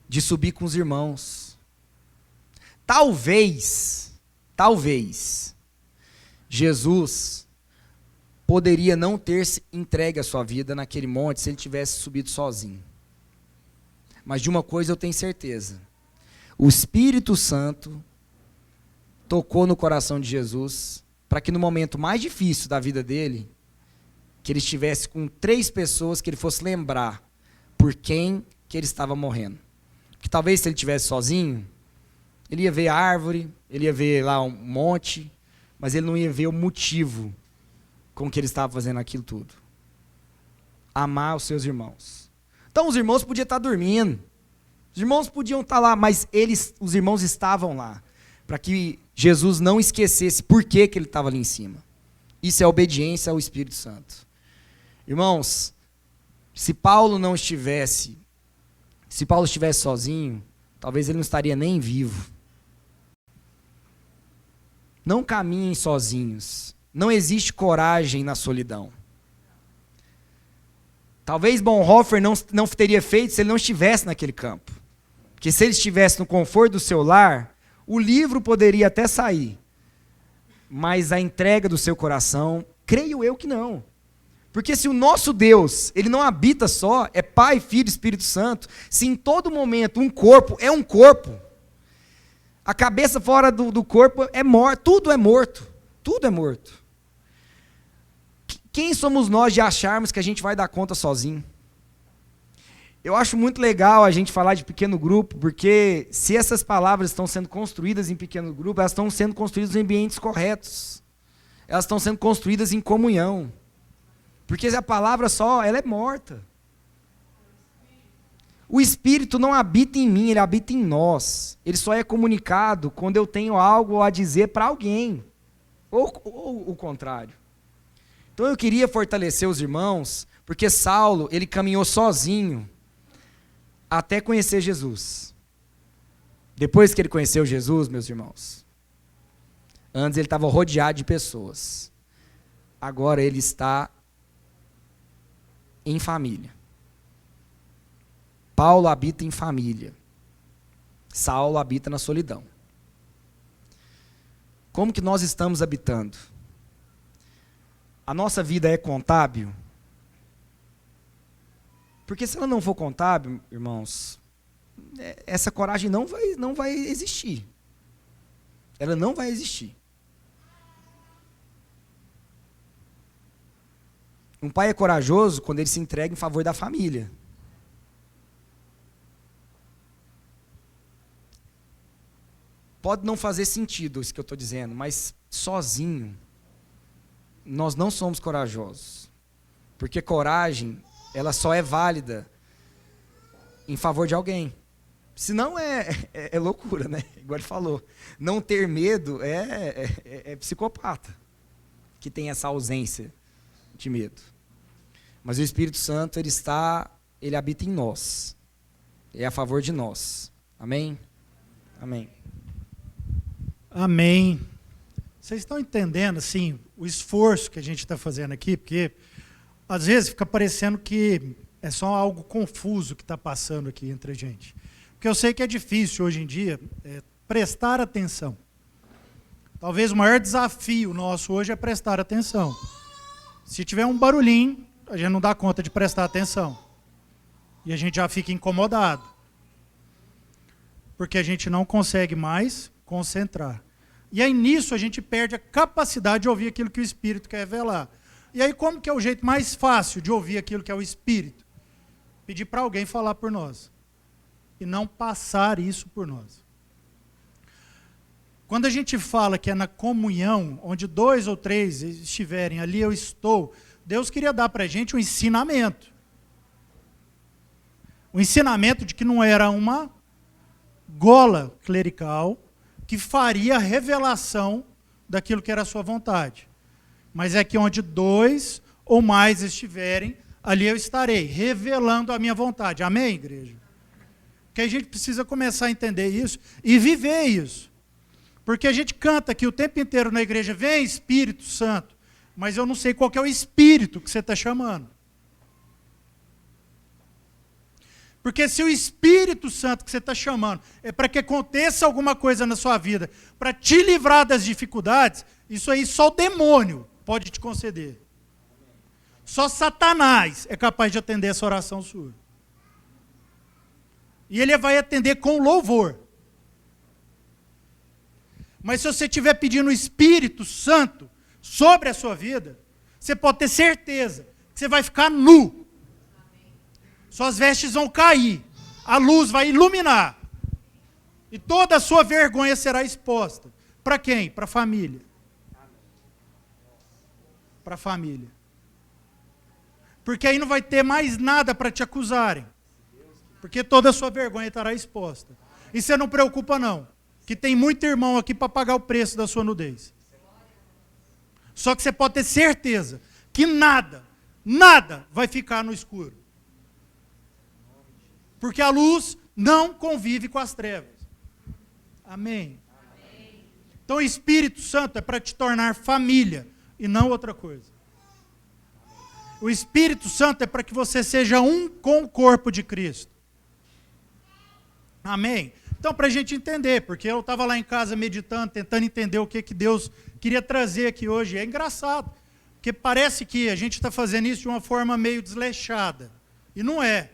S3: de subir com os irmãos. Talvez, Jesus poderia não ter entregue a sua vida naquele monte se ele tivesse subido sozinho. Mas de uma coisa eu tenho certeza: o Espírito Santo tocou no coração de Jesus para que no momento mais difícil da vida dele, que ele estivesse com 3 pessoas que ele fosse lembrar por quem que ele estava morrendo. Porque talvez se ele estivesse sozinho, ele ia ver a árvore, ele ia ver lá um monte, mas ele não ia ver o motivo com que ele estava fazendo aquilo tudo. Amar os seus irmãos. Então os irmãos podiam estar dormindo, os irmãos podiam estar lá, mas os irmãos estavam lá, para que Jesus não esquecesse por que ele estava ali em cima. Isso é obediência ao Espírito Santo. Irmãos, se Paulo estivesse sozinho, talvez ele não estaria nem vivo. Não caminhem sozinhos. Não existe coragem na solidão. Talvez Bonhoeffer não teria feito se ele não estivesse naquele campo. Porque se ele estivesse no conforto do seu lar, o livro poderia até sair. Mas a entrega do seu coração, creio eu que não. Porque se o nosso Deus, ele não habita só, é Pai, Filho e Espírito Santo, se em todo momento um corpo é um corpo, a cabeça fora do corpo é morta, tudo é morto, tudo é morto. Quem somos nós de acharmos que a gente vai dar conta sozinho? Eu acho muito legal a gente falar de pequeno grupo, porque se essas palavras estão sendo construídas em pequeno grupo, elas estão sendo construídas em ambientes corretos. Elas estão sendo construídas em comunhão. Porque a palavra só, ela é morta. O Espírito não habita em mim, ele habita em nós. Ele só é comunicado quando eu tenho algo a dizer para alguém. Ou o contrário. Então eu queria fortalecer os irmãos, porque Saulo, ele caminhou sozinho até conhecer Jesus. Depois que ele conheceu Jesus, meus irmãos, antes ele estava rodeado de pessoas. Agora ele está em família. Paulo habita em família. Saulo habita na solidão. Como que nós estamos habitando? A nossa vida é contábil? Porque se ela não for contábil, irmãos, essa coragem não vai existir. Ela não vai existir. Um pai é corajoso quando ele se entrega em favor da família. Pode não fazer sentido isso que eu estou dizendo, mas sozinho, nós não somos corajosos. Porque coragem, ela só é válida em favor de alguém. Senão é loucura, né? Igual ele falou. Não ter medo é psicopata, que tem essa ausência de medo. Mas o Espírito Santo, ele habita em nós. É a favor de nós. Amém? Amém.
S1: Amém. Vocês estão entendendo, assim, o esforço que a gente está fazendo aqui? Porque, às vezes, fica parecendo que é só algo confuso que está passando aqui entre a gente. Porque eu sei que é difícil, hoje em dia, prestar atenção. Talvez o maior desafio nosso hoje é prestar atenção. Se tiver um barulhinho, a gente não dá conta de prestar atenção. E a gente já fica incomodado. Porque a gente não consegue mais concentrar. E aí nisso a gente perde a capacidade de ouvir aquilo que o Espírito quer revelar. E aí como que é o jeito mais fácil de ouvir aquilo que é o Espírito? Pedir para alguém falar por nós. E não passar isso por nós. Quando a gente fala que é na comunhão, onde 2 ou 3 estiverem, ali eu estou, Deus queria dar para a gente um ensinamento. O ensinamento de que não era uma gola clerical que faria a revelação daquilo que era a sua vontade. Mas é que onde 2 ou mais estiverem, ali eu estarei, revelando a minha vontade. Amém, igreja? Porque a gente precisa começar a entender isso e viver isso. Porque a gente canta aqui o tempo inteiro na igreja, vem Espírito Santo, mas eu não sei qual que é o Espírito que você está chamando. Porque se o Espírito Santo que você está chamando é para que aconteça alguma coisa na sua vida, para te livrar das dificuldades, isso aí só o demônio pode te conceder. Só Satanás é capaz de atender essa oração sua. E ele vai atender com louvor. Mas se você estiver pedindo o Espírito Santo sobre a sua vida, você pode ter certeza que você vai ficar nu. Suas vestes vão cair, a luz vai iluminar. E toda a sua vergonha será exposta. Para quem? Para a família. Para a família. Porque aí não vai ter mais nada para te acusarem. Porque toda a sua vergonha estará exposta. E você não preocupa não, que tem muito irmão aqui para pagar o preço da sua nudez. Só que você pode ter certeza que nada vai ficar no escuro. Porque a luz não convive com as trevas. Amém? Então o Espírito Santo é para te tornar família e não outra coisa. O Espírito Santo é para que você seja um com o corpo de Cristo. Amém? Então, para a gente entender, porque eu estava lá em casa meditando, tentando entender o que Deus queria trazer aqui hoje. É engraçado, porque parece que a gente está fazendo isso de uma forma meio desleixada. E não é.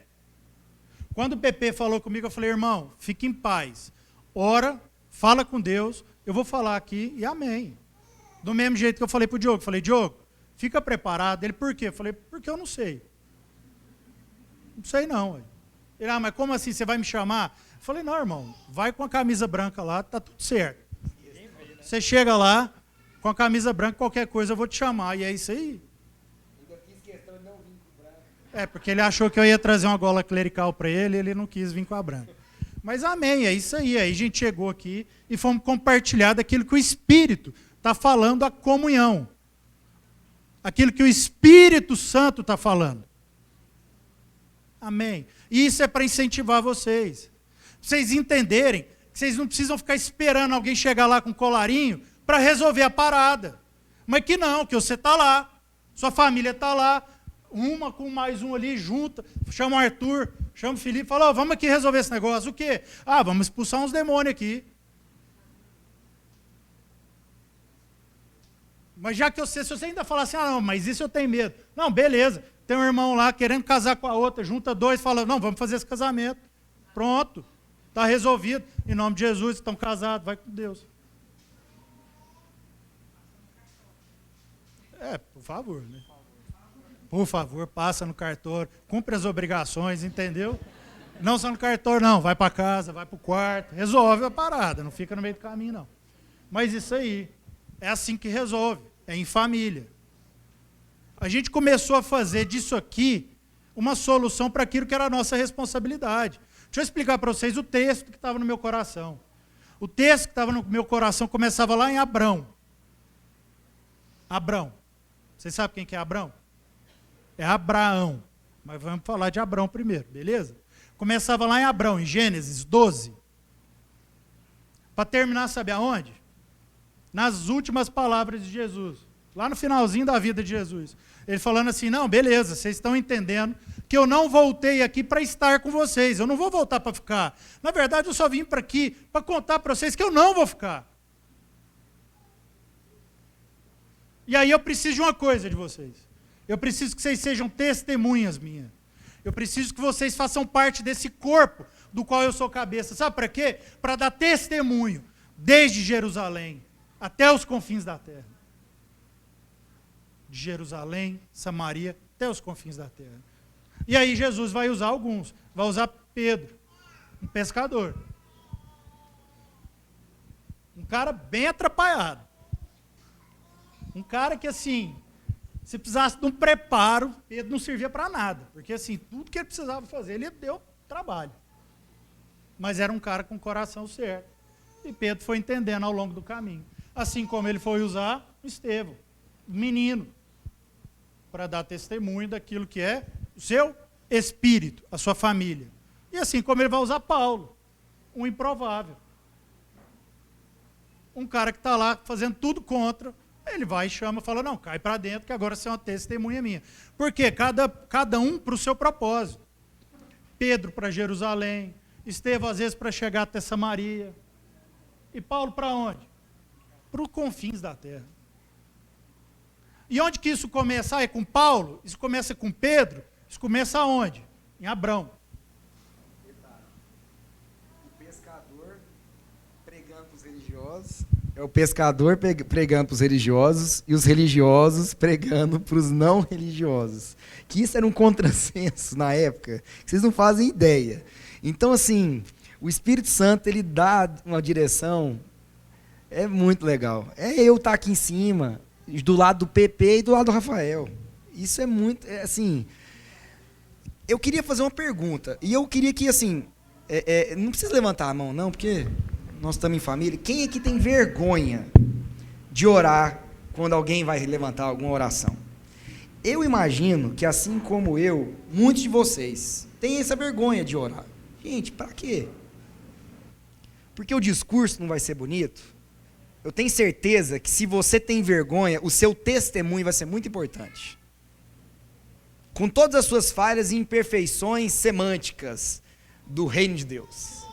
S1: Quando o PP falou comigo, eu falei, irmão, fique em paz. Ora, fala com Deus, eu vou falar aqui e amém. Do mesmo jeito que eu falei para o Diogo. Falei, Diogo, fica preparado. Ele, por quê? Eu falei, porque eu não sei. Não sei não. Ele, mas como assim, você vai me chamar? Eu falei, não, irmão, vai com a camisa branca lá, tá tudo certo. Você chega lá, com a camisa branca, qualquer coisa eu vou te chamar. E é isso aí. Porque ele achou que eu ia trazer uma gola clerical para ele, ele não quis vir com a branca. Mas amém, é isso aí. Aí a gente chegou aqui e fomos compartilhar daquilo que o Espírito está falando, a comunhão. Aquilo que o Espírito Santo está falando. Amém. E isso é para incentivar vocês. Pra vocês entenderem que vocês não precisam ficar esperando alguém chegar lá com um colarinho para resolver a parada. Mas que não, que você está lá, sua família está lá, uma com mais um ali, junta, chama o Arthur, chama o Felipe, fala, vamos aqui resolver esse negócio. O quê? Vamos expulsar uns demônios aqui. Mas já que se você ainda falar assim, não, mas isso eu tenho medo. Não, beleza, tem um irmão lá querendo casar com a outra, junta 2, fala, não, vamos fazer esse casamento. Pronto, está resolvido. Em nome de Jesus, estão casados, vai com Deus. Por favor, né? Por favor, passa no cartório, cumpre as obrigações, entendeu? Não só no cartório, não, vai para casa, vai para o quarto, resolve a parada, não fica no meio do caminho, não. Mas isso aí, é assim que resolve, é em família. A gente começou a fazer disso aqui uma solução para aquilo que era a nossa responsabilidade. Deixa eu explicar para vocês o texto que estava no meu coração. O texto que estava no meu coração começava lá em Abrão. Abrão. Vocês sabem quem que é Abrão? É Abraão. Mas vamos falar de Abrão primeiro, beleza? Começava lá em Abrão, em Gênesis 12. Para terminar, sabe aonde? Nas últimas palavras de Jesus. Lá no finalzinho da vida de Jesus. Ele falando assim, não, beleza, vocês estão entendendo que eu não voltei aqui para estar com vocês. Eu não vou voltar para ficar. Na verdade, eu só vim para aqui para contar para vocês que eu não vou ficar. E aí eu preciso de uma coisa de vocês. Eu preciso que vocês sejam testemunhas minhas. Eu preciso que vocês façam parte desse corpo do qual eu sou cabeça. Sabe para quê? Para dar testemunho, desde Jerusalém até os confins da terra. De Jerusalém, Samaria, até os confins da terra. E aí Jesus vai usar alguns. Vai usar Pedro, um pescador. Um cara bem atrapalhado. Um cara que, assim, se precisasse de um preparo, Pedro não servia para nada. Porque, assim, tudo que ele precisava fazer, ele deu trabalho. Mas era um cara com o coração certo. E Pedro foi entendendo ao longo do caminho. Assim como ele foi usar Estevão. menino para dar testemunho daquilo que é o seu espírito, a sua família. E assim como ele vai usar Paulo, um improvável. Um cara que está lá fazendo tudo contra, ele vai e chama, fala, não, cai para dentro que agora você é uma testemunha minha. Por quê? Cada um para o seu propósito. Pedro para Jerusalém, Estevão às vezes para chegar até Samaria. E Paulo para onde? Para os confins da terra. E onde que isso começa? Ah, é com Paulo? Isso começa com Pedro? Isso começa aonde? Em Abrão.
S3: O pescador pregando para os religiosos. É o pescador pregando para os religiosos e os religiosos pregando para os não religiosos. Que isso era um contrassenso na época, que vocês não fazem ideia. Então, assim, o Espírito Santo, ele dá uma direção, é muito legal. É eu estar aqui em cima, do lado do PP e do lado do Rafael. Isso é muito, assim... Eu queria fazer uma pergunta, e eu queria que, assim, não precisa levantar a mão, não, porque nós estamos em família. Quem aqui tem vergonha de orar quando alguém vai levantar alguma oração? Eu imagino que, assim como eu, muitos de vocês têm essa vergonha de orar. Gente, para quê? Porque o discurso não vai ser bonito? Eu tenho certeza que se você tem vergonha, o seu testemunho vai ser muito importante. Com todas as suas falhas e imperfeições semânticas do reino de Deus.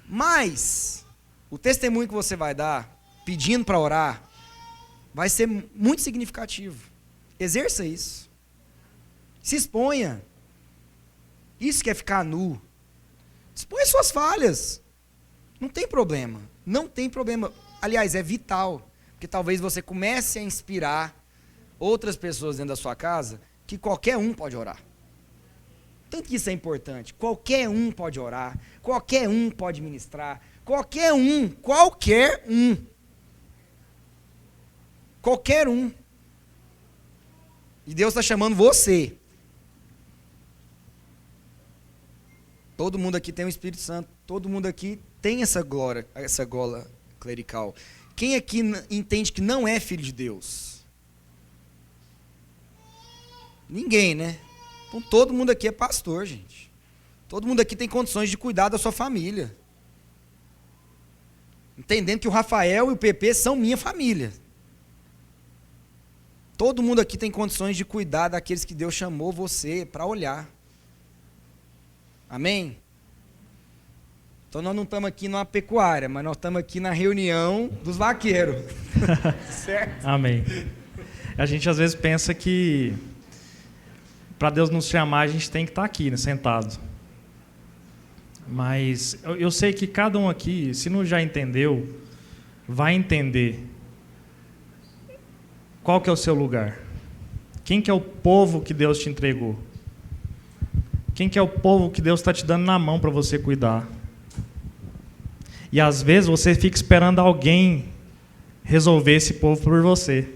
S3: Mas, o testemunho que você vai dar, pedindo para orar, vai ser muito significativo. Exerça isso. Se exponha. Isso que é ficar nu. Exponha suas falhas. Não tem problema. Não tem problema. Aliás, é vital. Porque talvez você comece a inspirar outras pessoas dentro da sua casa que qualquer um pode orar. Tanto que isso é importante. Qualquer um pode orar. Qualquer um pode ministrar. Qualquer um. Qualquer um. Qualquer um. E Deus está chamando você. Todo mundo aqui tem o Espírito Santo. Todo mundo aqui tem essa glória, essa gola clerical. Quem aqui entende que não é filho de Deus? Ninguém, né? Então todo mundo aqui é pastor, gente. Todo mundo aqui tem condições de cuidar da sua família. Entendendo que o Rafael e o PP são minha família. Todo mundo aqui tem condições de cuidar daqueles que Deus chamou você para olhar. Amém? Então nós não estamos aqui numa pecuária, mas nós estamos aqui na reunião dos vaqueiros. Certo?
S2: Amém. A gente às vezes pensa que para Deus nos chamar a gente tem que estar aqui, né, sentado. Mas eu sei que cada um aqui, se não já entendeu, vai entender qual que é o seu lugar. Quem que é o povo que Deus te entregou? Quem que é o povo que Deus está te dando na mão para você cuidar? E às vezes você fica esperando alguém resolver esse povo por você.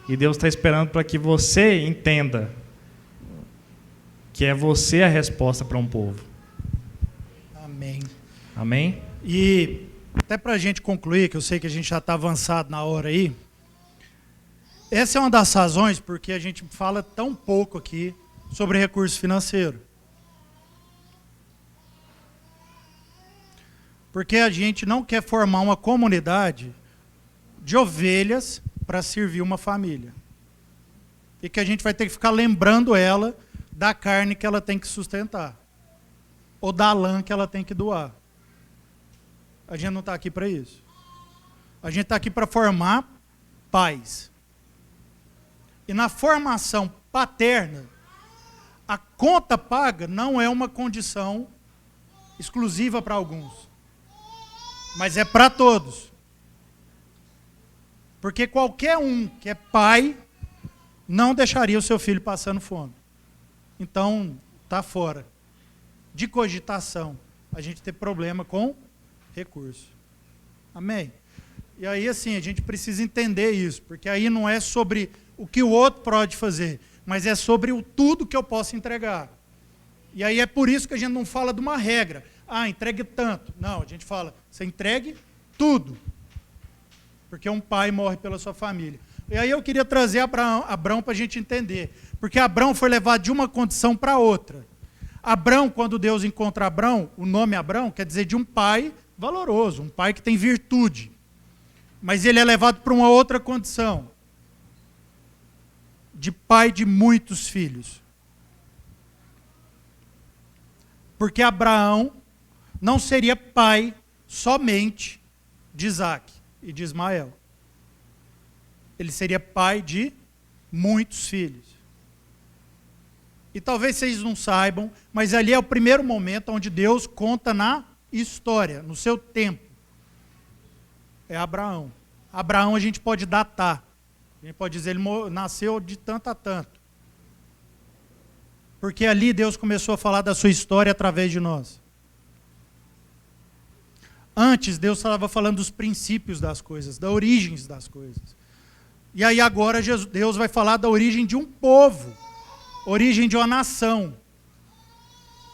S2: E Deus está esperando para que você entenda que é você a resposta para um povo.
S1: Amém.
S2: Amém?
S1: E até para a gente concluir, que eu sei que a gente já está avançado na hora aí, essa é uma das razões porque a gente fala tão pouco aqui sobre recurso financeiro. Porque a gente não quer formar uma comunidade de ovelhas para servir uma família. E que a gente vai ter que ficar lembrando ela da carne que ela tem que sustentar. Ou da lã que ela tem que doar. A gente não está aqui para isso. A gente está aqui para formar pais. E na formação paterna, a conta paga não é uma condição exclusiva para alguns. Mas é para todos. Porque qualquer um que é pai não deixaria o seu filho passando fome. Então, está fora de cogitação a gente ter problema com recurso. Amém? E aí, assim, a gente precisa entender isso, porque aí não é sobre o que o outro pode fazer, mas é sobre o tudo que eu posso entregar. E aí é por isso que a gente não fala de uma regra. Ah, entregue tanto. Não, a gente fala, você entregue tudo. porque um pai morre pela sua família. E aí eu queria trazer Abrão para a gente entender, porque Abrão foi levado de uma condição para outra. Abrão, quando Deus encontra Abrão, o nome Abrão quer dizer de um pai valoroso, um pai que tem virtude. Mas ele é levado para uma outra condição, de pai de muitos filhos. Porque Abraão não seria pai somente de Isaac e de Ismael. Ele seria pai de muitos filhos. E talvez vocês não saibam, mas ali é o primeiro momento onde Deus conta na história, no seu tempo. É Abraão. Abraão a gente pode datar. A gente pode dizer, ele nasceu de tanto a tanto. Porque ali Deus começou a falar da sua história através de nós. Antes, Deus estava falando dos princípios das coisas, das origens das coisas. E aí agora Deus vai falar da origem de um povo, origem de uma nação,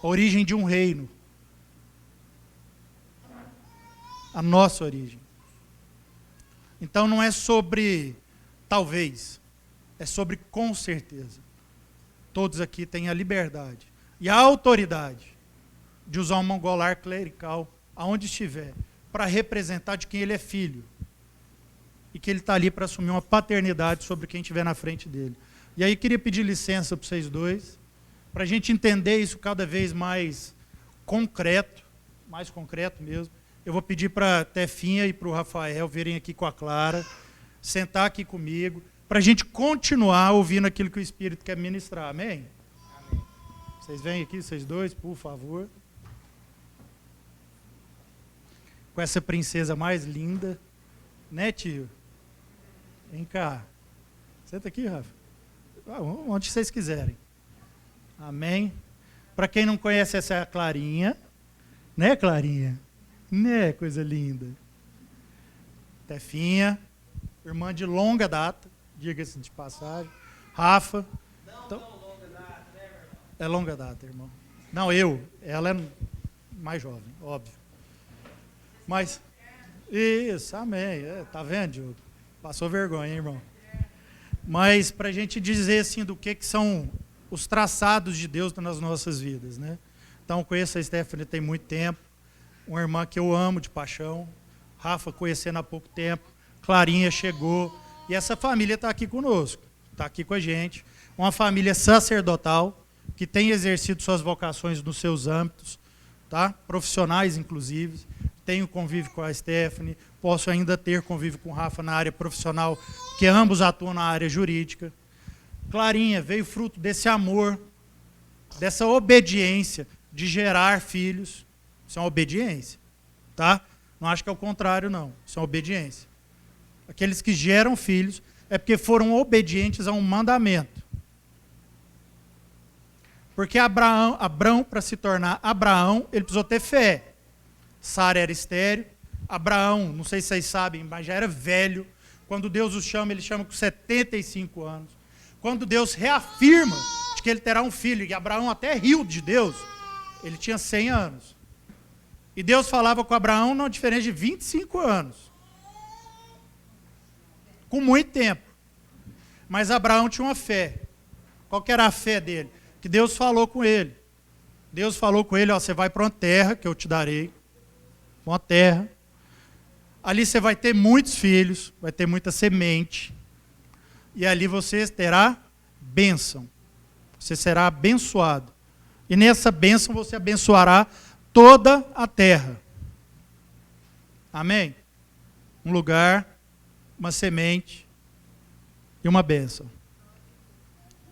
S1: origem de um reino. A nossa origem. Então não é sobre talvez, é sobre com certeza. Todos aqui têm a liberdade e a autoridade de usar um mongolar clerical aonde estiver, para representar de quem ele é filho. E que ele está ali para assumir uma paternidade sobre quem estiver na frente dele. E aí queria pedir licença para vocês dois, para a gente entender isso cada vez mais concreto mesmo. Eu vou pedir para a Tefinha e para o Rafael virem aqui com a Clara, sentar aqui comigo, para a gente continuar ouvindo aquilo que o Espírito quer ministrar. Amém? Amém. Vocês vêm aqui, vocês dois, por favor. Com essa princesa mais linda. Né, tio? Vem cá. Senta aqui, Rafa. Onde vocês quiserem. Amém? Para quem não conhece, essa é a Clarinha. Né, Clarinha? Né, coisa linda. Tefinha, irmã de longa data, diga-se de passagem. Rafa. Não longa data, né, meu irmão? É longa data, irmão. Não, ela é mais jovem, óbvio. Mas, isso, amém. Tá vendo, Diogo? Passou vergonha, hein, irmão? Mas para a gente dizer assim do que são os traçados de Deus nas nossas vidas, né? Então, conheço a Stephanie tem muito tempo, uma irmã que eu amo de paixão, Rafa conhecendo há pouco tempo, Clarinha chegou, e essa família está aqui conosco, está aqui com a gente, uma família sacerdotal, que tem exercido suas vocações nos seus âmbitos, tá? Profissionais, inclusive. Tenho convívio com a Stephanie, posso ainda ter convívio com o Rafa na área profissional, que ambos atuam na área jurídica. Clarinha veio fruto desse amor, dessa obediência de gerar filhos. Isso é uma obediência, tá? Não acho que é o contrário, não. Isso é uma obediência. Aqueles que geram filhos é porque foram obedientes a um mandamento. Porque Abrão, para se tornar Abraão, ele precisou ter fé. Sara era estéril. Abraão, não sei se vocês sabem, mas já era velho. Quando Deus o chama, ele chama com 75 anos. Quando Deus reafirma de que ele terá um filho, e Abraão até riu de Deus, ele tinha 100 anos. E Deus falava com Abraão numa diferença de 25 anos. Com muito tempo. Mas Abraão tinha uma fé. Qual que era a fé dele? Que Deus falou com ele. Deus falou com ele, ó, você vai para uma terra que eu te darei. Uma terra. Ali você vai ter muitos filhos, vai ter muita semente. E ali você terá bênção. Você será abençoado. E nessa bênção você abençoará toda a terra. Amém? Um lugar, uma semente e uma bênção.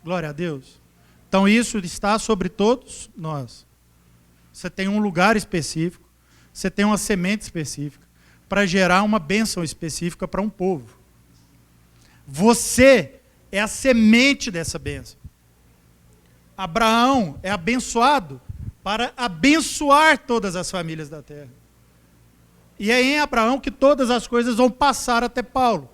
S1: Glória a Deus. Então isso está sobre todos nós. Você tem um lugar específico, você tem uma semente específica para gerar uma bênção específica para um povo. Você é a semente dessa bênção. Abraão é abençoado para abençoar todas as famílias da terra. E é em Abraão que todas as coisas vão passar até Paulo.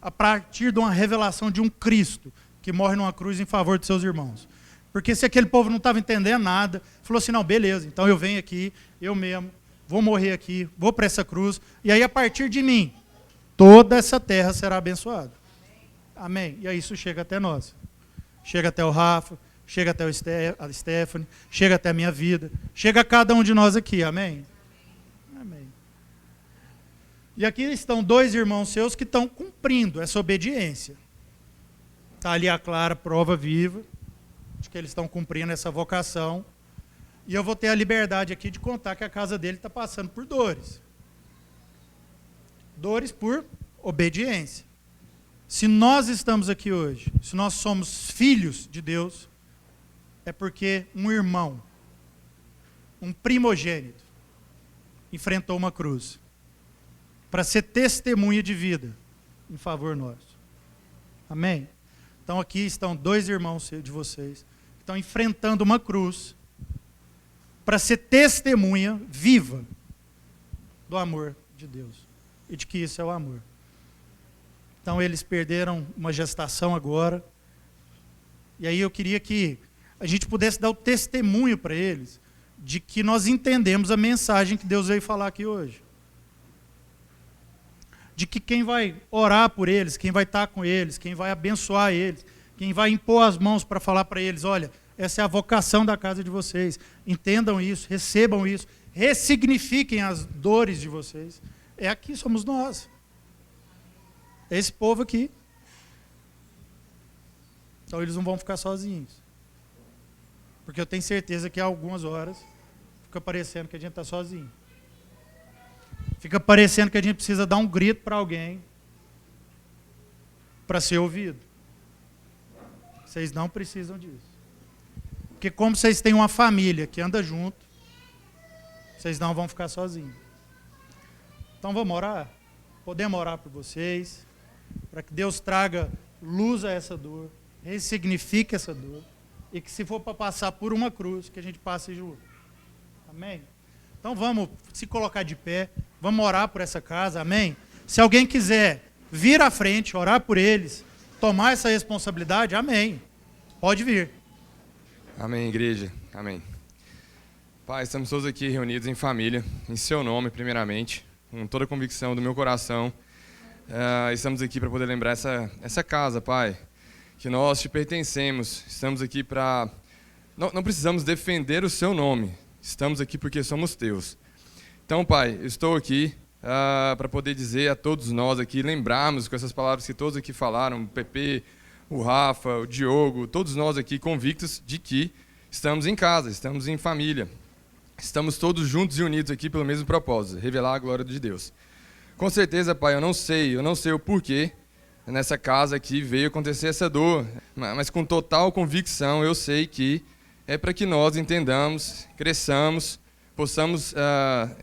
S1: A partir de uma revelação de um Cristo que morre numa cruz em favor de seus irmãos. Porque se aquele povo não estava entendendo nada, falou assim, não, beleza, então eu venho aqui, eu mesmo, vou morrer aqui, vou para essa cruz, e aí a partir de mim, toda essa terra será abençoada. Amém? E aí isso chega até nós. Chega até o Rafa, chega até a Stephanie, chega até a minha vida, chega a cada um de nós aqui. Amém? Amém. E aqui estão 2 irmãos seus que estão cumprindo essa obediência. Está ali a clara prova viva de que eles estão cumprindo essa vocação. E eu vou ter a liberdade aqui de contar que a casa dele está passando por dores. Dores por obediência. Se nós estamos aqui hoje, se nós somos filhos de Deus, é porque um irmão, um primogênito, enfrentou uma cruz para ser testemunha de vida em favor nosso. Amém? Então aqui estão 2 irmãos de vocês que estão enfrentando uma cruz para ser testemunha viva do amor de Deus e de que isso é o amor. Então eles perderam uma gestação agora, e aí eu queria que a gente pudesse dar o testemunho para eles de que nós entendemos a mensagem que Deus veio falar aqui hoje. De que quem vai orar por eles, quem vai estar com eles, quem vai abençoar eles, quem vai impor as mãos para falar para eles, olha, essa é a vocação da casa de vocês, entendam isso, recebam isso, ressignifiquem as dores de vocês. É aqui, somos nós. É esse povo aqui. Então eles não vão ficar sozinhos. Porque eu tenho certeza que há algumas horas fica parecendo que a gente está sozinho. Fica parecendo que a gente precisa dar um grito para alguém para ser ouvido. Vocês não precisam disso. Porque como vocês têm uma família que anda junto, vocês não vão ficar sozinhos. Então vamos orar? Podemos orar por vocês, para que Deus traga luz a essa dor, ressignifique essa dor, e que se for para passar por uma cruz, que a gente passe junto. Amém? Então vamos se colocar de pé, vamos orar por essa casa, amém? Se alguém quiser vir à frente, orar por eles, tomar essa responsabilidade, amém. Pode vir.
S4: Amém, igreja. Amém. Pai, estamos todos aqui reunidos em família, em seu nome, primeiramente, com toda a convicção do meu coração. Estamos aqui para poder lembrar essa casa, Pai, que nós te pertencemos. Estamos aqui para... Não precisamos defender o seu nome. Estamos aqui porque somos teus. Então, Pai, eu estou aqui para poder dizer a todos nós aqui, lembrarmos com essas palavras que todos aqui falaram, o Pepe, o Rafa, o Diogo, todos nós aqui convictos de que estamos em casa, estamos em família. Estamos todos juntos e unidos aqui pelo mesmo propósito, revelar a glória de Deus. Com certeza, Pai, eu não sei o porquê nessa casa aqui veio acontecer essa dor, mas com total convicção eu sei que é para que nós entendamos, cresçamos, possamos,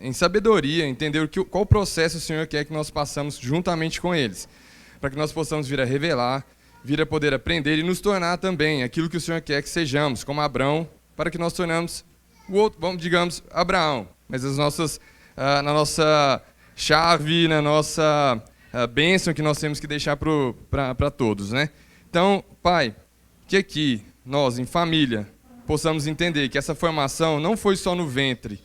S4: em sabedoria, entender qual processo o Senhor quer que nós passamos juntamente com eles, para que nós possamos vir a revelar, vir a poder aprender e nos tornar também aquilo que o Senhor quer que sejamos, como Abraão, para que nós tornamos o outro, digamos, Abraão, mas na nossa chave, na nossa bênção que nós temos que deixar para todos, né? Então, Pai, que aqui nós, em família, possamos entender que essa formação não foi só no ventre,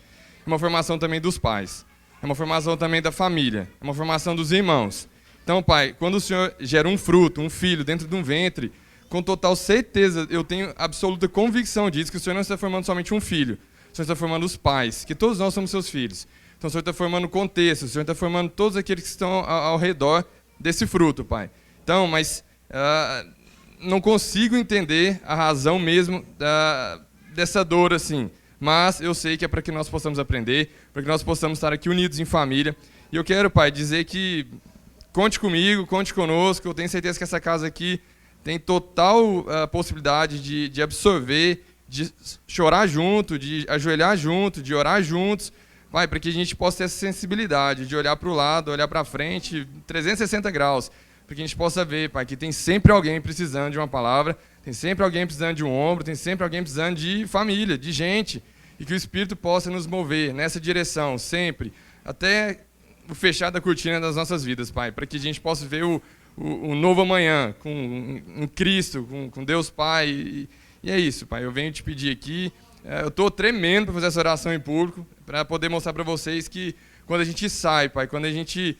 S4: é uma formação também dos pais, é uma formação também da família, é uma formação dos irmãos. Então, Pai, quando o Senhor gera um fruto, um filho dentro de um ventre, com total certeza, eu tenho absoluta convicção disso, que o Senhor não está formando somente um filho, o Senhor está formando os pais, que todos nós somos seus filhos. Então, o Senhor está formando o contexto, o Senhor está formando todos aqueles que estão ao redor desse fruto, Pai. Então, mas não consigo entender a razão mesmo dessa dor, assim. Mas eu sei que é para que nós possamos aprender, para que nós possamos estar aqui unidos em família. E eu quero, Pai, dizer que conte comigo, conte conosco. Eu tenho certeza que essa casa aqui tem total possibilidade de absorver, de chorar junto, de ajoelhar junto, de orar juntos. Pai, para que a gente possa ter essa sensibilidade de olhar para o lado, olhar para frente, 360 graus, para que a gente possa ver, Pai, que tem sempre alguém precisando de uma palavra, tem sempre alguém precisando de um ombro, tem sempre alguém precisando de família, de gente, e que o Espírito possa nos mover nessa direção, sempre, até o fechar da cortina das nossas vidas, Pai, para que a gente possa ver o novo amanhã, com Cristo, com Deus Pai, e é isso, Pai, eu venho te pedir aqui, Eu estou tremendo para fazer essa oração em público, para poder mostrar para vocês que quando a gente sai, Pai, quando a gente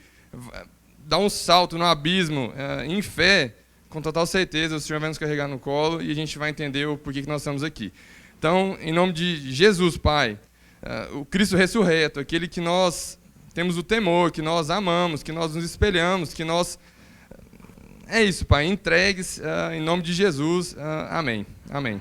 S4: dá um salto no abismo, em fé, com total certeza, o Senhor vai nos carregar no colo e a gente vai entender o porquê que nós estamos aqui. Então, em nome de Jesus, Pai, o Cristo ressurreto, aquele que nós temos o temor, que nós amamos, que nós nos espelhamos, que nós... É isso, Pai, entregues em nome de Jesus. Amém. Amém.